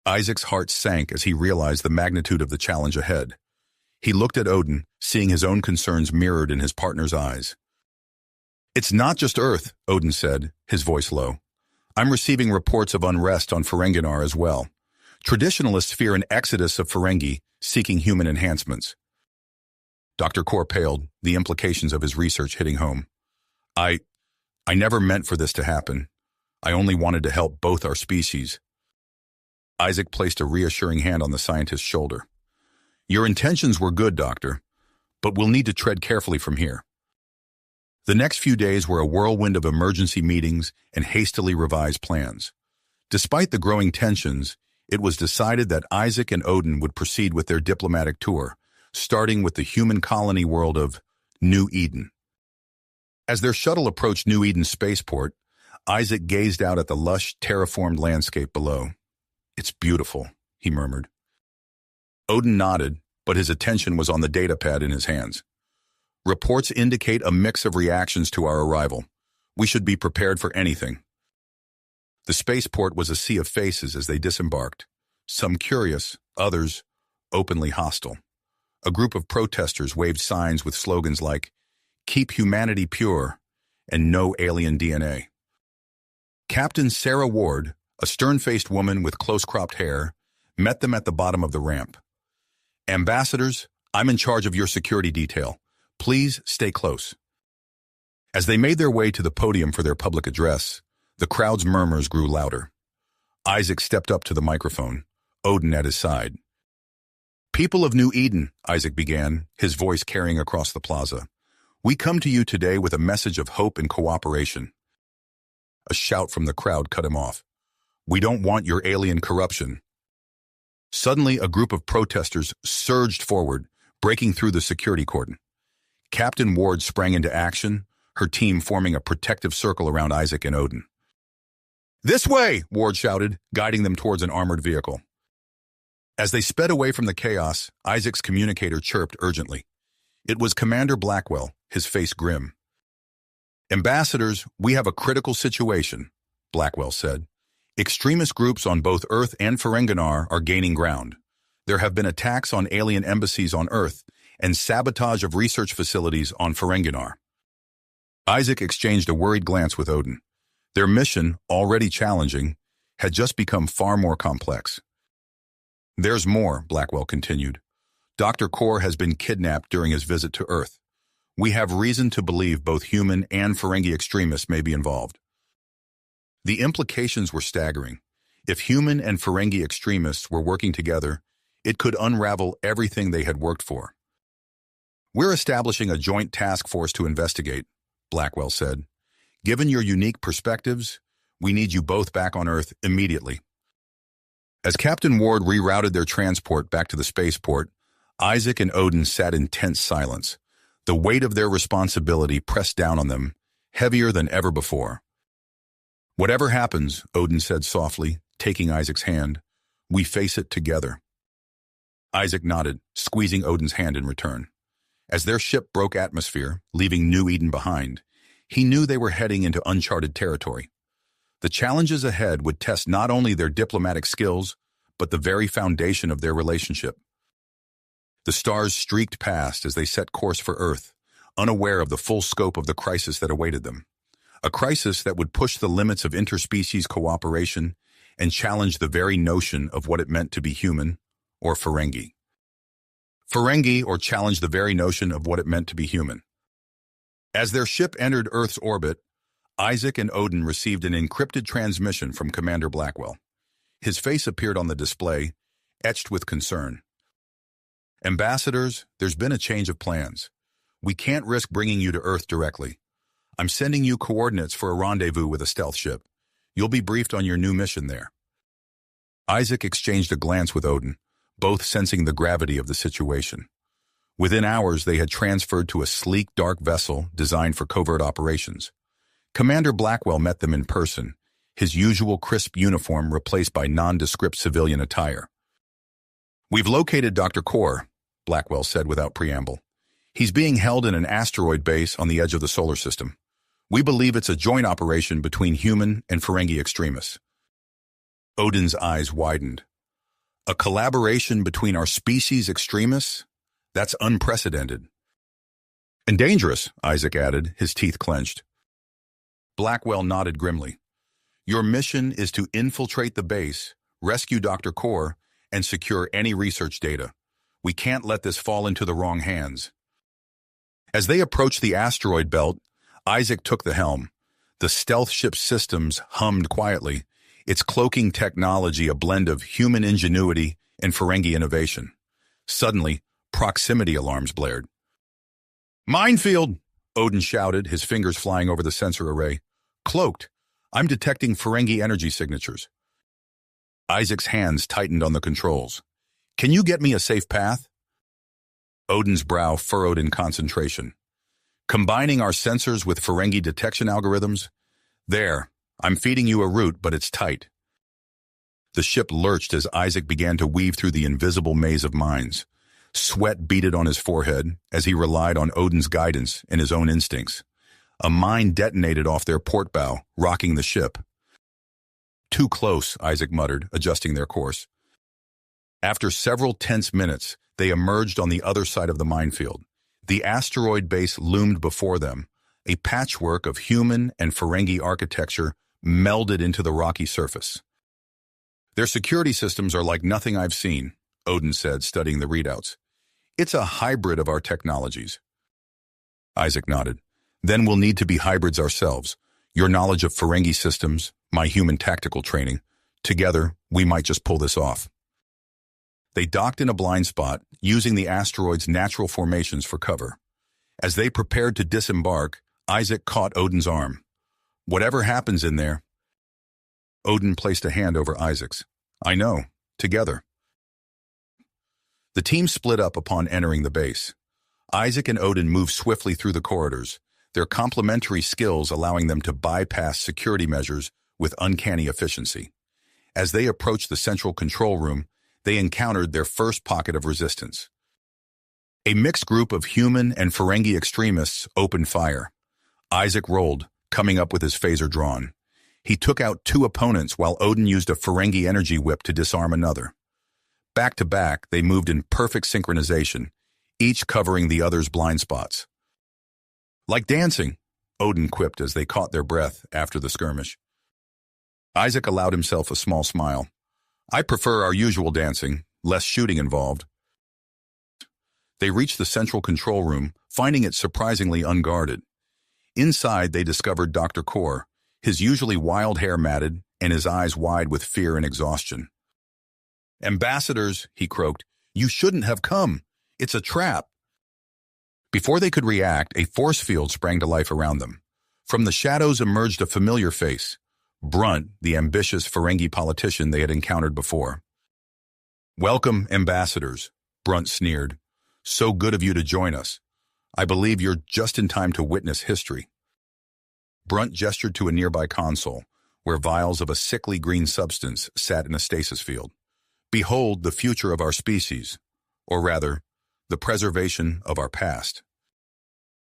Isaac's heart sank as he realized the magnitude of the challenge ahead. He looked at Odin, seeing his own concerns mirrored in his partner's eyes. "It's not just Earth," Odin said, his voice low. "I'm receiving reports of unrest on Ferenginar as well. Traditionalists fear an exodus of Ferengi seeking human enhancements." Dr. Core paled, the implications of his research hitting home. I never meant for this to happen. I only wanted to help both our species." Isaac placed a reassuring hand on the scientist's shoulder. "Your intentions were good, Doctor, but we'll need to tread carefully from here." The next few days were a whirlwind of emergency meetings and hastily revised plans. Despite the growing tensions, it was decided that Isaac and Odin would proceed with their diplomatic tour, starting with the human colony world of New Eden. As their shuttle approached New Eden's spaceport, Isaac gazed out at the lush, terraformed landscape below. "It's beautiful," he murmured. Odin nodded, but his attention was on the datapad in his hands. "Reports indicate a mix of reactions to our arrival. We should be prepared for anything." The spaceport was a sea of faces as they disembarked, some curious, others openly hostile. A group of protesters waved signs with slogans like, "Keep humanity pure," and "No alien DNA." Captain Sarah Ward, a stern-faced woman with close-cropped hair, met them at the bottom of the ramp. "Ambassadors, I'm in charge of your security detail. Please stay close." As they made their way to the podium for their public address, the crowd's murmurs grew louder. Isaac stepped up to the microphone, Odin at his side. "People of New Eden," Isaac began, his voice carrying across the plaza, "we come to you today with a message of hope and cooperation." A shout from the crowd cut him off. "We don't want your alien corruption." Suddenly, a group of protesters surged forward, breaking through the security cordon. Captain Ward sprang into action, her team forming a protective circle around Isaac and Odin. "This way!" Ward shouted, guiding them towards an armored vehicle. As they sped away from the chaos, Isaac's communicator chirped urgently. It was Commander Blackwell, his face grim. "Ambassadors, we have a critical situation," Blackwell said. "Extremist groups on both Earth and Ferenginar are gaining ground. There have been attacks on alien embassies on Earth and sabotage of research facilities on Ferenginar." Isaac exchanged a worried glance with Odin. Their mission, already challenging, had just become far more complex. "There's more," Blackwell continued. "Dr. Core has been kidnapped during his visit to Earth. We have reason to believe both human and Ferengi extremists may be involved." The implications were staggering. If human and Ferengi extremists were working together, it could unravel everything they had worked for. "We're establishing a joint task force to investigate," Blackwell said. "Given your unique perspectives, we need you both back on Earth immediately." As Captain Ward rerouted their transport back to the spaceport, Isaac and Odin sat in tense silence. The weight of their responsibility pressed down on them, heavier than ever before. "Whatever happens," Odin said softly, taking Isaac's hand, "we face it together." Isaac nodded, squeezing Odin's hand in return. As their ship broke atmosphere, leaving New Eden behind, he knew they were heading into uncharted territory. The challenges ahead would test not only their diplomatic skills, but the very foundation of their relationship. The stars streaked past as they set course for Earth, unaware of the full scope of the crisis that awaited them. A crisis that would push the limits of interspecies cooperation and challenge the very notion of what it meant to be human, or Ferengi. Ferengi, or challenge the very notion of what it meant to be human. As their ship entered Earth's orbit, Isaac and Odin received an encrypted transmission from Commander Blackwell. His face appeared on the display, etched with concern. "Ambassadors, there's been a change of plans. We can't risk bringing you to Earth directly. I'm sending you coordinates for a rendezvous with a stealth ship. You'll be briefed on your new mission there." Isaac exchanged a glance with Odin, both sensing the gravity of the situation. Within hours, they had transferred to a sleek, dark vessel designed for covert operations. Commander Blackwell met them in person, his usual crisp uniform replaced by nondescript civilian attire. "We've located Dr. Core," Blackwell said without preamble. "He's being held in an asteroid base on the edge of the solar system. We believe it's a joint operation between human and Ferengi extremists." Odin's eyes widened. "A collaboration between our species' extremists? That's unprecedented." "And dangerous," Isaac added, his teeth clenched. Blackwell nodded grimly. "Your mission is to infiltrate the base, rescue Dr. Core, and secure any research data. We can't let this fall into the wrong hands." As they approached the asteroid belt, Isaac took the helm. The stealth ship's systems hummed quietly, its cloaking technology a blend of human ingenuity and Ferengi innovation. Suddenly, proximity alarms blared. "Minefield!" Odin shouted, his fingers flying over the sensor array. "Cloaked! I'm detecting Ferengi energy signatures." Isaac's hands tightened on the controls. "Can you get me a safe path?" Odin's brow furrowed in concentration. "Combining our sensors with Ferengi detection algorithms? There, I'm feeding you a route, but it's tight." The ship lurched as Isaac began to weave through the invisible maze of mines. Sweat beaded on his forehead as he relied on Odin's guidance and his own instincts. A mine detonated off their port bow, rocking the ship. "Too close," Isaac muttered, adjusting their course. After several tense minutes, they emerged on the other side of the minefield. The asteroid base loomed before them, a patchwork of human and Ferengi architecture melded into the rocky surface. "Their security systems are like nothing I've seen," Odin said, studying the readouts. "It's a hybrid of our technologies." Isaac nodded. "Then we'll need to be hybrids ourselves. Your knowledge of Ferengi systems, my human tactical training. Together, we might just pull this off." They docked in a blind spot, using the asteroid's natural formations for cover. As they prepared to disembark, Isaac caught Odin's arm. "Whatever happens in there..." Odin placed a hand over Isaac's. "I know. Together." The team split up upon entering the base. Isaac and Odin moved swiftly through the corridors, their complementary skills allowing them to bypass security measures with uncanny efficiency. As they approached the central control room, they encountered their first pocket of resistance. A mixed group of human and Ferengi extremists opened fire. Isaac rolled, coming up with his phaser drawn. He took out two opponents while Odin used a Ferengi energy whip to disarm another. Back to back, they moved in perfect synchronization, each covering the other's blind spots. "Like dancing," Odin quipped as they caught their breath after the skirmish. Isaac allowed himself a small smile. "I prefer our usual dancing, less shooting involved." They reached the central control room, finding it surprisingly unguarded. Inside, they discovered Dr. Core, his usually wild hair matted and his eyes wide with fear and exhaustion. "Ambassadors," he croaked, "you shouldn't have come. It's a trap." Before they could react, a force field sprang to life around them. From the shadows emerged a familiar face, Brunt, the ambitious Ferengi politician they had encountered before. "Welcome, ambassadors," Brunt sneered. "So good of you to join us. I believe you're just in time to witness history." Brunt gestured to a nearby console, where vials of a sickly green substance sat in a stasis field. "Behold the future of our species, or rather, the preservation of our past."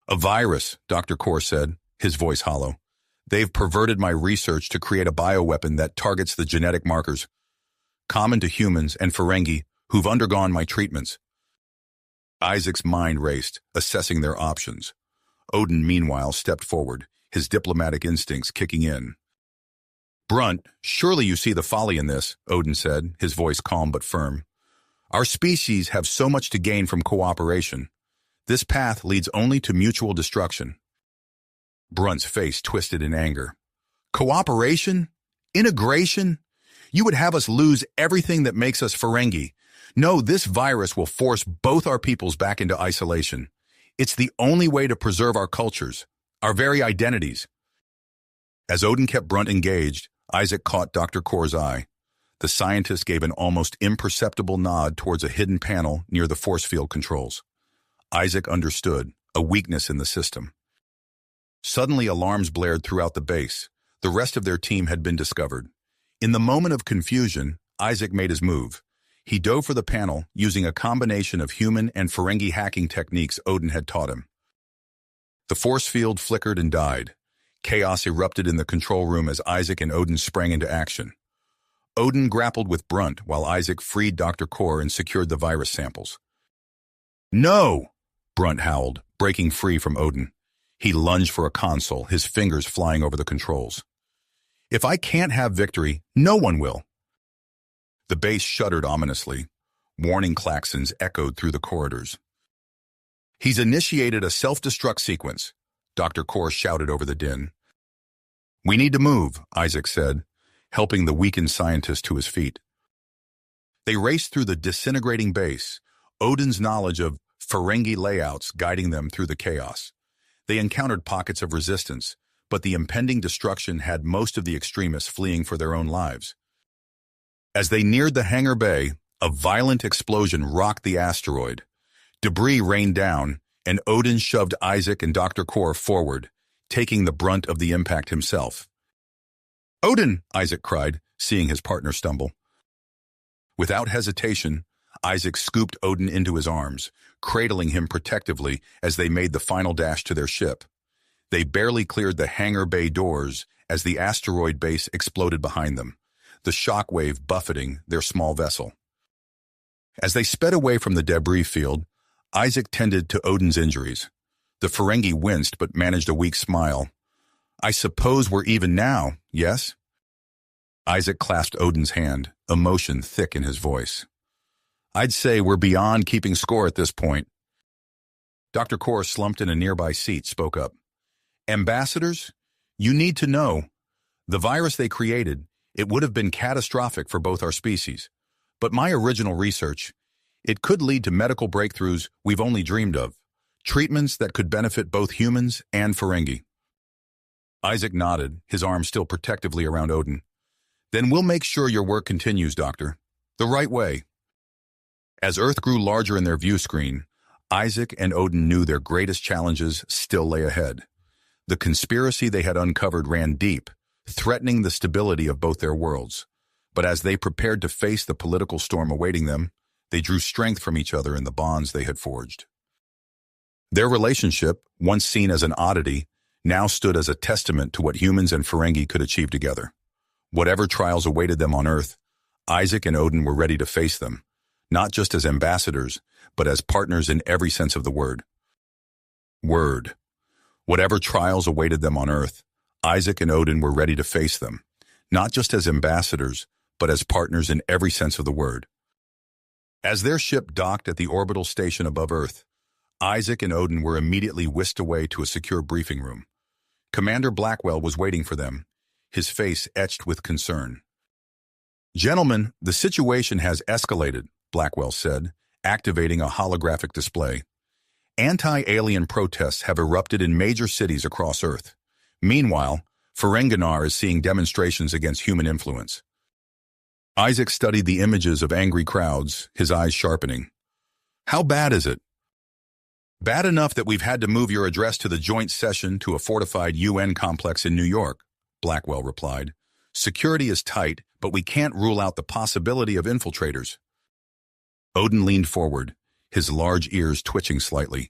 "A virus," Dr. Core said, his voice hollow. "They've perverted my research to create a bioweapon that targets the genetic markers." common to humans and Ferengi who've undergone my treatments. Isaac's mind raced, assessing their options. Odin, meanwhile, stepped forward, his diplomatic instincts kicking in. Brunt, surely you see the folly in this, Odin said, his voice calm but firm. Our species have so much to gain from cooperation. This path leads only to mutual destruction. Brunt's face twisted in anger. Cooperation? Integration? You would have us lose everything that makes us Ferengi. No, this virus will force both our peoples back into isolation. It's the only way to preserve our cultures, our very identities. As Odin kept Brunt engaged, Isaac caught Dr. Kor's eye. The scientist gave an almost imperceptible nod towards a hidden panel near the force field controls. Isaac understood, a weakness in the system. Suddenly, alarms blared throughout the base. The rest of their team had been discovered. In the moment of confusion, Isaac made his move. He dove for the panel, using a combination of human and Ferengi hacking techniques Odin had taught him. The force field flickered and died. Chaos erupted in the control room as Isaac and Odin sprang into action. Odin grappled with Brunt while Isaac freed Dr. Kor and secured the virus samples. No! Brunt howled, breaking free from Odin. He lunged for a console, his fingers flying over the controls. If I can't have victory, no one will. The base shuddered ominously. Warning klaxons echoed through the corridors. He's initiated a self-destruct sequence, Dr. Kor shouted over the din. We need to move, Isaac said, helping the weakened scientist to his feet. They raced through the disintegrating base, Odin's knowledge of Ferengi layouts guiding them through the chaos. They encountered pockets of resistance, but the impending destruction had most of the extremists fleeing for their own lives. As they neared the hangar bay, a violent explosion rocked the asteroid. Debris rained down, and Odin shoved Isaac and Dr. Kor forward, taking the brunt of the impact himself. Odin! Isaac cried, seeing his partner stumble. Without hesitation, Isaac scooped Odin into his arms, cradling him protectively as they made the final dash to their ship. They barely cleared the hangar bay doors as the asteroid base exploded behind them, the shockwave buffeting their small vessel. As they sped away from the debris field, Isaac tended to Odin's injuries. The Ferengi winced but managed a weak smile. I suppose we're even now, yes? Isaac clasped Odin's hand, emotion thick in his voice. I'd say we're beyond keeping score at this point. Dr. Kor, slumped in a nearby seat, spoke up. Ambassadors, you need to know. The virus they created, it would have been catastrophic for both our species. But my original research, it could lead to medical breakthroughs we've only dreamed of, treatments that could benefit both humans and Ferengi. Isaac nodded, his arm still protectively around Odin. Then we'll make sure your work continues, Doctor. The right way. As Earth grew larger in their view screen, Isaac and Odin knew their greatest challenges still lay ahead. The conspiracy they had uncovered ran deep, threatening the stability of both their worlds. But as they prepared to face the political storm awaiting them, they drew strength from each other in the bonds they had forged. Their relationship, once seen as an oddity, now stood as a testament to what humans and Ferengi could achieve together. Whatever trials awaited them on Earth, Isaac and Odin were ready to face them, not just as ambassadors, but as partners in every sense of the word. Whatever trials awaited them on Earth, Isaac and Odin were ready to face them, not just as ambassadors, but as partners in every sense of the word. As their ship docked at the orbital station above Earth, Isaac and Odin were immediately whisked away to a secure briefing room. Commander Blackwell was waiting for them, his face etched with concern. Gentlemen, the situation has escalated, Blackwell said, activating a holographic display. Anti-alien protests have erupted in major cities across Earth. Meanwhile, Ferenginar is seeing demonstrations against human influence. Isaac studied the images of angry crowds, his eyes sharpening. How bad is it? Bad enough that we've had to move your address to the joint session to a fortified UN complex in New York, Blackwell replied. Security is tight, but we can't rule out the possibility of infiltrators. Odin leaned forward, his large ears twitching slightly.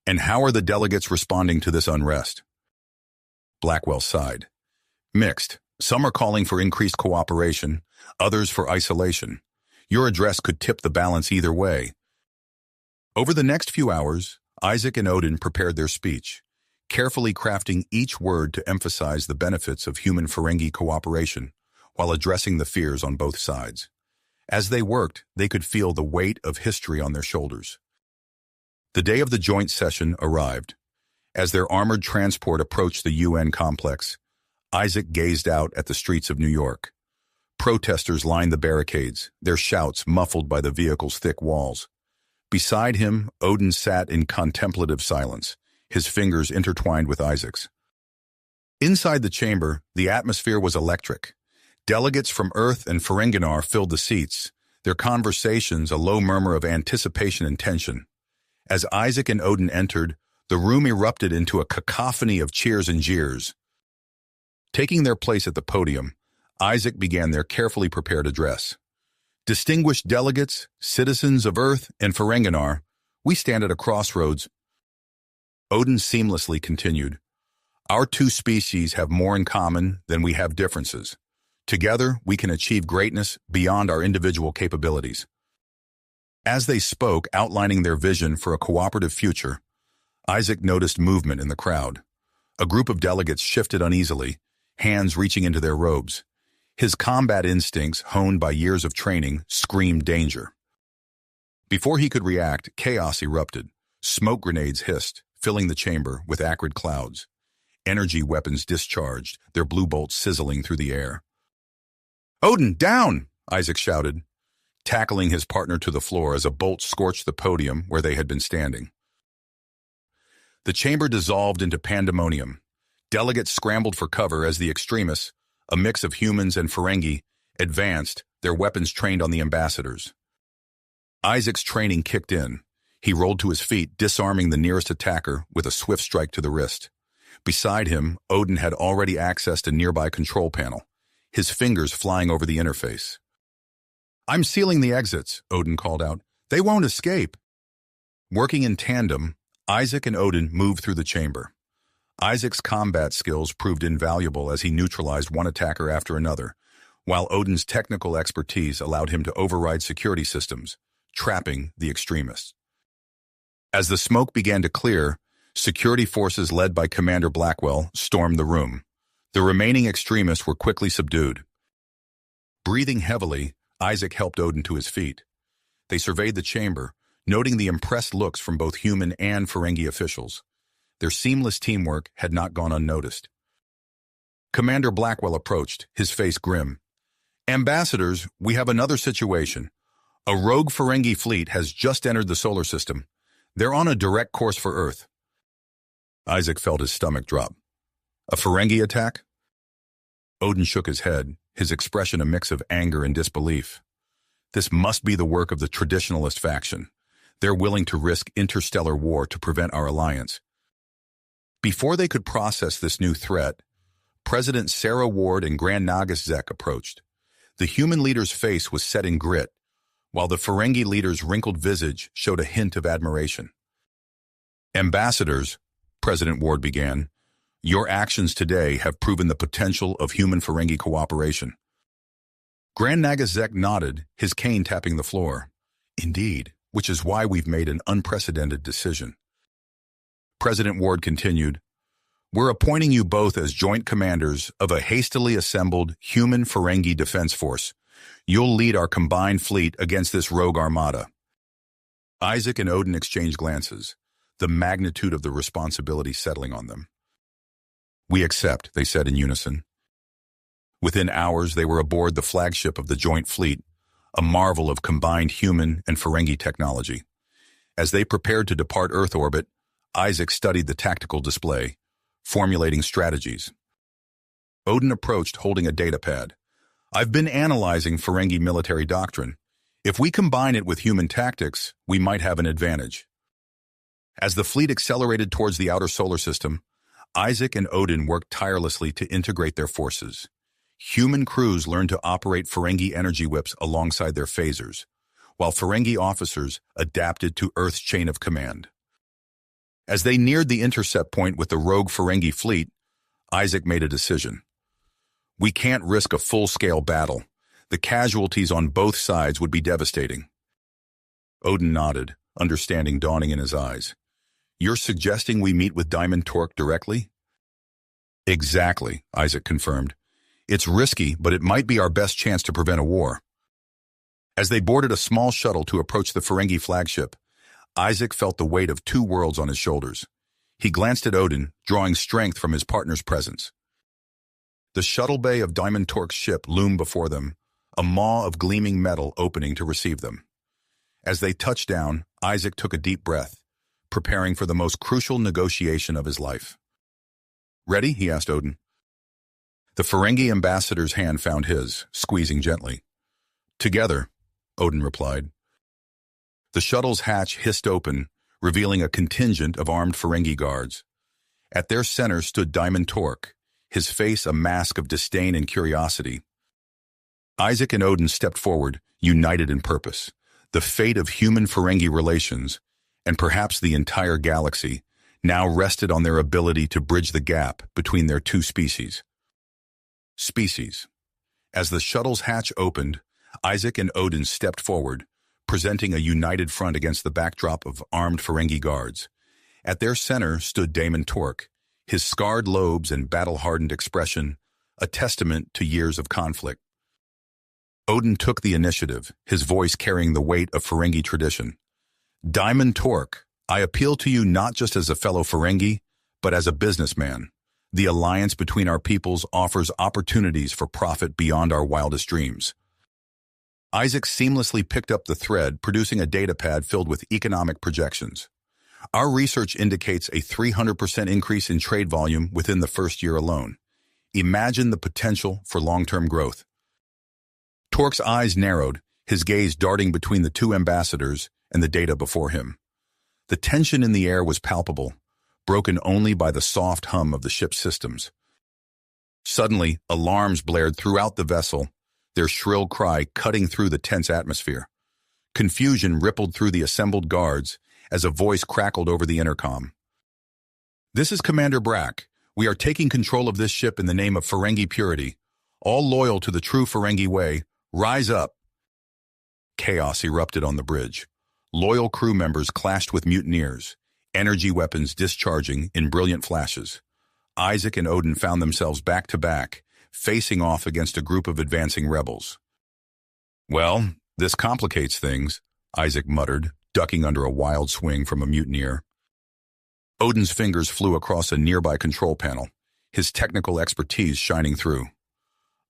And how are the delegates responding to this unrest? Blackwell sighed. Mixed, Some are calling for increased cooperation, others for isolation. Your address could tip the balance either way. Over the next few hours, Isaac and Odin prepared their speech, carefully crafting each word to emphasize the benefits of human-Ferengi cooperation while addressing the fears on both sides. As they worked, they could feel the weight of history on their shoulders. The day of the joint session arrived. As their armored transport approached the UN complex, Isaac gazed out at the streets of New York. Protesters lined the barricades, their shouts muffled by the vehicle's thick walls. Beside him, Odin sat in contemplative silence, his fingers intertwined with Isaac's. Inside the chamber, the atmosphere was electric. Delegates from Earth and Ferenginar filled the seats, their conversations a low murmur of anticipation and tension. As Isaac and Odin entered, the room erupted into a cacophony of cheers and jeers. Taking their place at the podium, Isaac began their carefully prepared address. Distinguished delegates, citizens of Earth and Ferenginar, we stand at a crossroads. Odin seamlessly continued, Our two species have more in common than we have differences. Together, we can achieve greatness beyond our individual capabilities. As they spoke, outlining their vision for a cooperative future, Isaac noticed movement in the crowd. A group of delegates shifted uneasily, hands reaching into their robes. His combat instincts, honed by years of training, screamed danger. Before he could react, chaos erupted. Smoke grenades hissed, filling the chamber with acrid clouds. Energy weapons discharged, their blue bolts sizzling through the air. "Odin, down!" Isaac shouted, tackling his partner to the floor as a bolt scorched the podium where they had been standing. The chamber dissolved into pandemonium. Delegates scrambled for cover as the extremists, a mix of humans and Ferengi, advanced, their weapons trained on the ambassadors. Isaac's training kicked in. He rolled to his feet, disarming the nearest attacker with a swift strike to the wrist. Beside him, Odin had already accessed a nearby control panel, his fingers flying over the interface. "I'm sealing the exits," Odin called out. "They won't escape." Working in tandem, Isaac and Odin moved through the chamber. Isaac's combat skills proved invaluable as he neutralized one attacker after another, while Odin's technical expertise allowed him to override security systems, trapping the extremists. As the smoke began to clear, security forces led by Commander Blackwell stormed the room. The remaining extremists were quickly subdued. Breathing heavily, Isaac helped Odin to his feet. They surveyed the chamber, noting the impressed looks from both human and Ferengi officials. Their seamless teamwork had not gone unnoticed. Commander Blackwell approached, his face grim. "Ambassadors, we have another situation. A rogue Ferengi fleet has just entered the solar system. They're on a direct course for Earth." Isaac felt his stomach drop. "A Ferengi attack?" Odin shook his head, his expression a mix of anger and disbelief. "This must be the work of the traditionalist faction. They're willing to risk interstellar war to prevent our alliance." Before they could process this new threat, President Sarah Ward and Grand Nagus Zek approached. The human leader's face was set in grit, while the Ferengi leader's wrinkled visage showed a hint of admiration. "Ambassadors," President Ward began, "your actions today have proven the potential of human-Ferengi cooperation." Grand Nagus Zek nodded, his cane tapping the floor. "Indeed, which is why we've made an unprecedented decision." President Ward continued, "We're appointing you both as joint commanders of a hastily assembled human Ferengi defense force. You'll lead our combined fleet against this rogue armada." Isaac and Odin exchanged glances, the magnitude of the responsibility settling on them. "We accept," they said in unison. Within hours, they were aboard the flagship of the joint fleet, a marvel of combined human and Ferengi technology. As they prepared to depart Earth orbit, Isaac studied the tactical display, formulating strategies. Odin approached holding a datapad. "I've been analyzing Ferengi military doctrine. If we combine it with human tactics, we might have an advantage." As the fleet accelerated towards the outer solar system, Isaac and Odin worked tirelessly to integrate their forces. Human crews learned to operate Ferengi energy whips alongside their phasers, while Ferengi officers adapted to Earth's chain of command. As they neared the intercept point with the rogue Ferengi fleet, Isaac made a decision. We can't risk a full-scale battle. The casualties on both sides would be devastating. Odin nodded, understanding dawning in his eyes. You're suggesting we meet with Diamond Torque directly? Exactly, Isaac confirmed. It's risky, but it might be our best chance to prevent a war. As they boarded a small shuttle to approach the Ferengi flagship, Isaac felt the weight of two worlds on his shoulders. He glanced at Odin, drawing strength from his partner's presence. The shuttle bay of Diamond Torque's ship loomed before them, a maw of gleaming metal opening to receive them. As they touched down, Isaac took a deep breath, preparing for the most crucial negotiation of his life. Ready? He asked Odin. The Ferengi ambassador's hand found his, squeezing gently. Together, Odin replied. The shuttle's hatch hissed open, revealing a contingent of armed Ferengi guards. At their center stood Diamond Torque, his face a mask of disdain and curiosity. Isaac and Odin stepped forward, united in purpose. The fate of human-Ferengi relations, and perhaps the entire galaxy, now rested on their ability to bridge the gap between their two species. As the shuttle's hatch opened, Isaac and Odin stepped forward, presenting a united front against the backdrop of armed Ferengi guards. At their center stood Diamond Torque, his scarred lobes and battle-hardened expression, a testament to years of conflict. Odin took the initiative, his voice carrying the weight of Ferengi tradition. Diamond Torque, I appeal to you not just as a fellow Ferengi, but as a businessman. The alliance between our peoples offers opportunities for profit beyond our wildest dreams. Isaac seamlessly picked up the thread, producing a datapad filled with economic projections. Our research indicates a 300% increase in trade volume within the first year alone. Imagine the potential for long-term growth. Torque's eyes narrowed, his gaze darting between the two ambassadors and the data before him. The tension in the air was palpable, broken only by the soft hum of the ship's systems. Suddenly, alarms blared throughout the vessel, their shrill cry cutting through the tense atmosphere. Confusion rippled through the assembled guards as a voice crackled over the intercom. This is Commander Brack. We are taking control of this ship in the name of Ferengi purity. All loyal to the true Ferengi way, rise up. Chaos erupted on the bridge. Loyal crew members clashed with mutineers, energy weapons discharging in brilliant flashes. Isaac and Odin found themselves back to back, facing off against a group of advancing rebels. Well, this complicates things, Isaac muttered, ducking under a wild swing from a mutineer. Odin's fingers flew across a nearby control panel, his technical expertise shining through.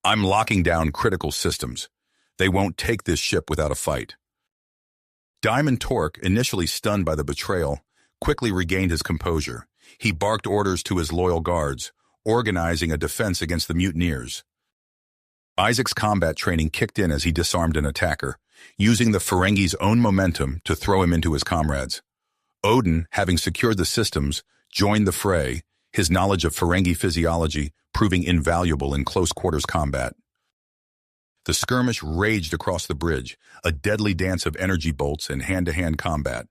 I'm locking down critical systems. They won't take this ship without a fight. Diamond Torque, initially stunned by the betrayal, quickly regained his composure. He barked orders to his loyal guards, organizing a defense against the mutineers. Isaac's combat training kicked in as he disarmed an attacker, using the Ferengi's own momentum to throw him into his comrades. Odin, having secured the systems, joined the fray, his knowledge of Ferengi physiology proving invaluable in close-quarters combat. The skirmish raged across the bridge, a deadly dance of energy bolts and hand-to-hand combat.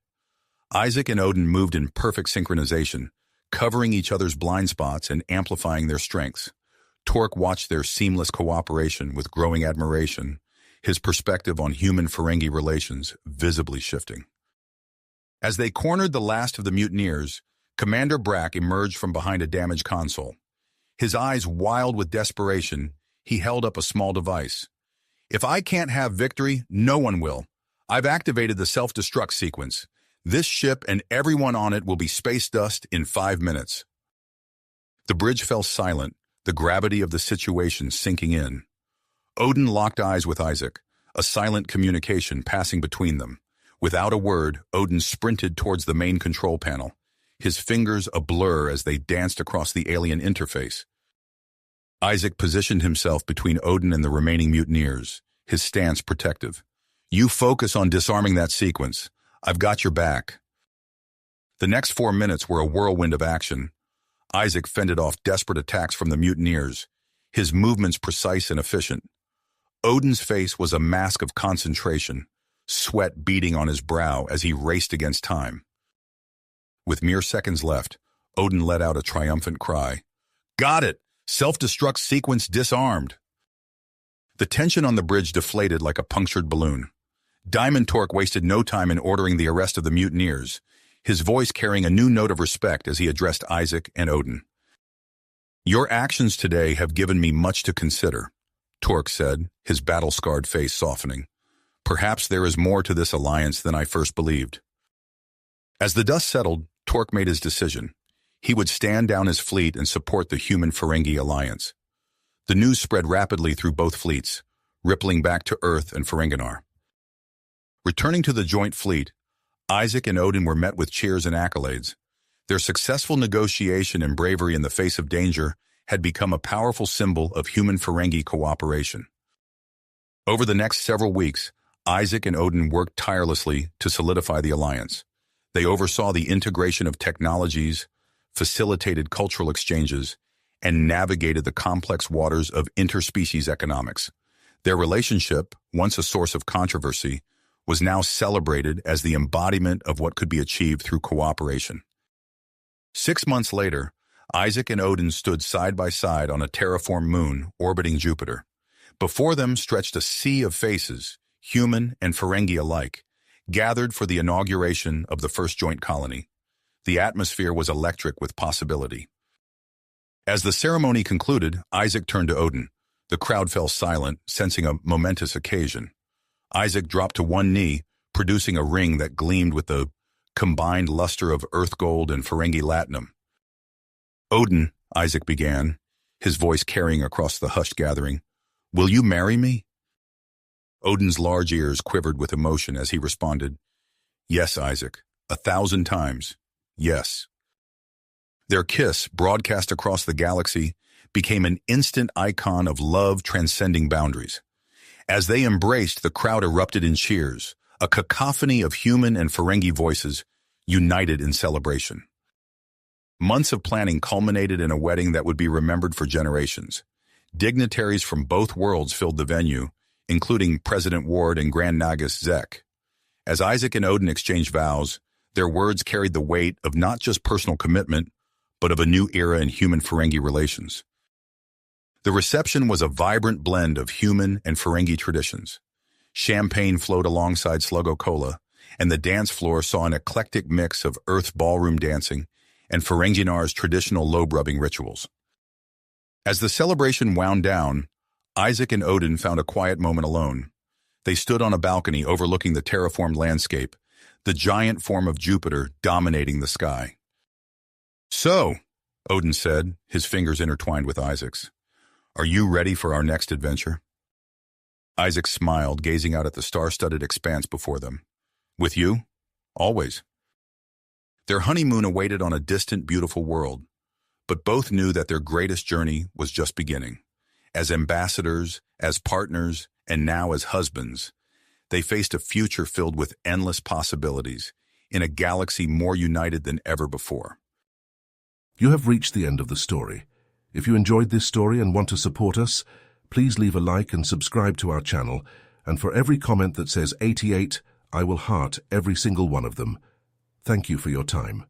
Isaac and Odin moved in perfect synchronization, covering each other's blind spots and amplifying their strengths. Torque watched their seamless cooperation with growing admiration, his perspective on human-Ferengi relations visibly shifting. As they cornered the last of the mutineers, Commander Brack emerged from behind a damaged console. His eyes wild with desperation, he held up a small device. If I can't have victory, no one will. I've activated the self-destruct sequence. This ship and everyone on it will be space dust in 5 minutes. The bridge fell silent, the gravity of the situation sinking in. Odin locked eyes with Isaac, a silent communication passing between them. Without a word, Odin sprinted towards the main control panel, his fingers a blur as they danced across the alien interface. Isaac positioned himself between Odin and the remaining mutineers, his stance protective. You focus on disarming that sequence. I've got your back. The next 4 minutes were a whirlwind of action. Isaac fended off desperate attacks from the mutineers, his movements precise and efficient. Odin's face was a mask of concentration, sweat beading on his brow as he raced against time. With mere seconds left, Odin let out a triumphant cry. Got it! Self-destruct sequence disarmed. The tension on the bridge deflated like a punctured balloon. Diamond Torque wasted no time in ordering the arrest of the mutineers, his voice carrying a new note of respect as he addressed Isaac and Odin. "Your actions today have given me much to consider," Torque said, his battle-scarred face softening. "Perhaps there is more to this alliance than I first believed." As the dust settled, Torque made his decision. He would stand down his fleet and support the human-Ferengi alliance. The news spread rapidly through both fleets, rippling back to Earth and Ferenginar. Returning to the joint fleet, Isaac and Odin were met with cheers and accolades. Their successful negotiation and bravery in the face of danger had become a powerful symbol of human-Ferengi cooperation. Over the next several weeks, Isaac and Odin worked tirelessly to solidify the alliance. They oversaw the integration of technologies, facilitated cultural exchanges, and navigated the complex waters of interspecies economics. Their relationship, once a source of controversy, was now celebrated as the embodiment of what could be achieved through cooperation. 6 months later, Isaac and Odin stood side by side on a terraformed moon orbiting Jupiter. Before them stretched a sea of faces, human and Ferengi alike, gathered for the inauguration of the first joint colony. The atmosphere was electric with possibility. As the ceremony concluded, Isaac turned to Odin. The crowd fell silent, sensing a momentous occasion. Isaac dropped to one knee, producing a ring that gleamed with the combined luster of earth gold and Ferengi latinum. "Odin," Isaac began, his voice carrying across the hushed gathering, "will you marry me?" Odin's large ears quivered with emotion as he responded, "Yes, Isaac, 1,000 times, yes." Their kiss, broadcast across the galaxy, became an instant icon of love transcending boundaries. As they embraced, the crowd erupted in cheers, a cacophony of human and Ferengi voices united in celebration. Months of planning culminated in a wedding that would be remembered for generations. Dignitaries from both worlds filled the venue, including President Ward and Grand Nagus Zek. As Isaac and Odin exchanged vows, their words carried the weight of not just personal commitment, but of a new era in human-Ferengi relations. The reception was a vibrant blend of human and Ferengi traditions. Champagne flowed alongside Sluggo Cola, and the dance floor saw an eclectic mix of Earth's ballroom dancing and Ferenginar's traditional lobe-rubbing rituals. As the celebration wound down, Isaac and Odin found a quiet moment alone. They stood on a balcony overlooking the terraformed landscape, the giant form of Jupiter dominating the sky. "So," Odin said, his fingers intertwined with Isaac's, "are you ready for our next adventure?" Isaac smiled, gazing out at the star-studded expanse before them. "With you? Always." Their honeymoon awaited on a distant, beautiful world, but both knew that their greatest journey was just beginning. As ambassadors, as partners, and now as husbands, they faced a future filled with endless possibilities, in a galaxy more united than ever before. You have reached the end of the story. If you enjoyed this story and want to support us, please leave a like and subscribe to our channel, and for every comment that says 88, I will heart every single one of them. Thank you for your time.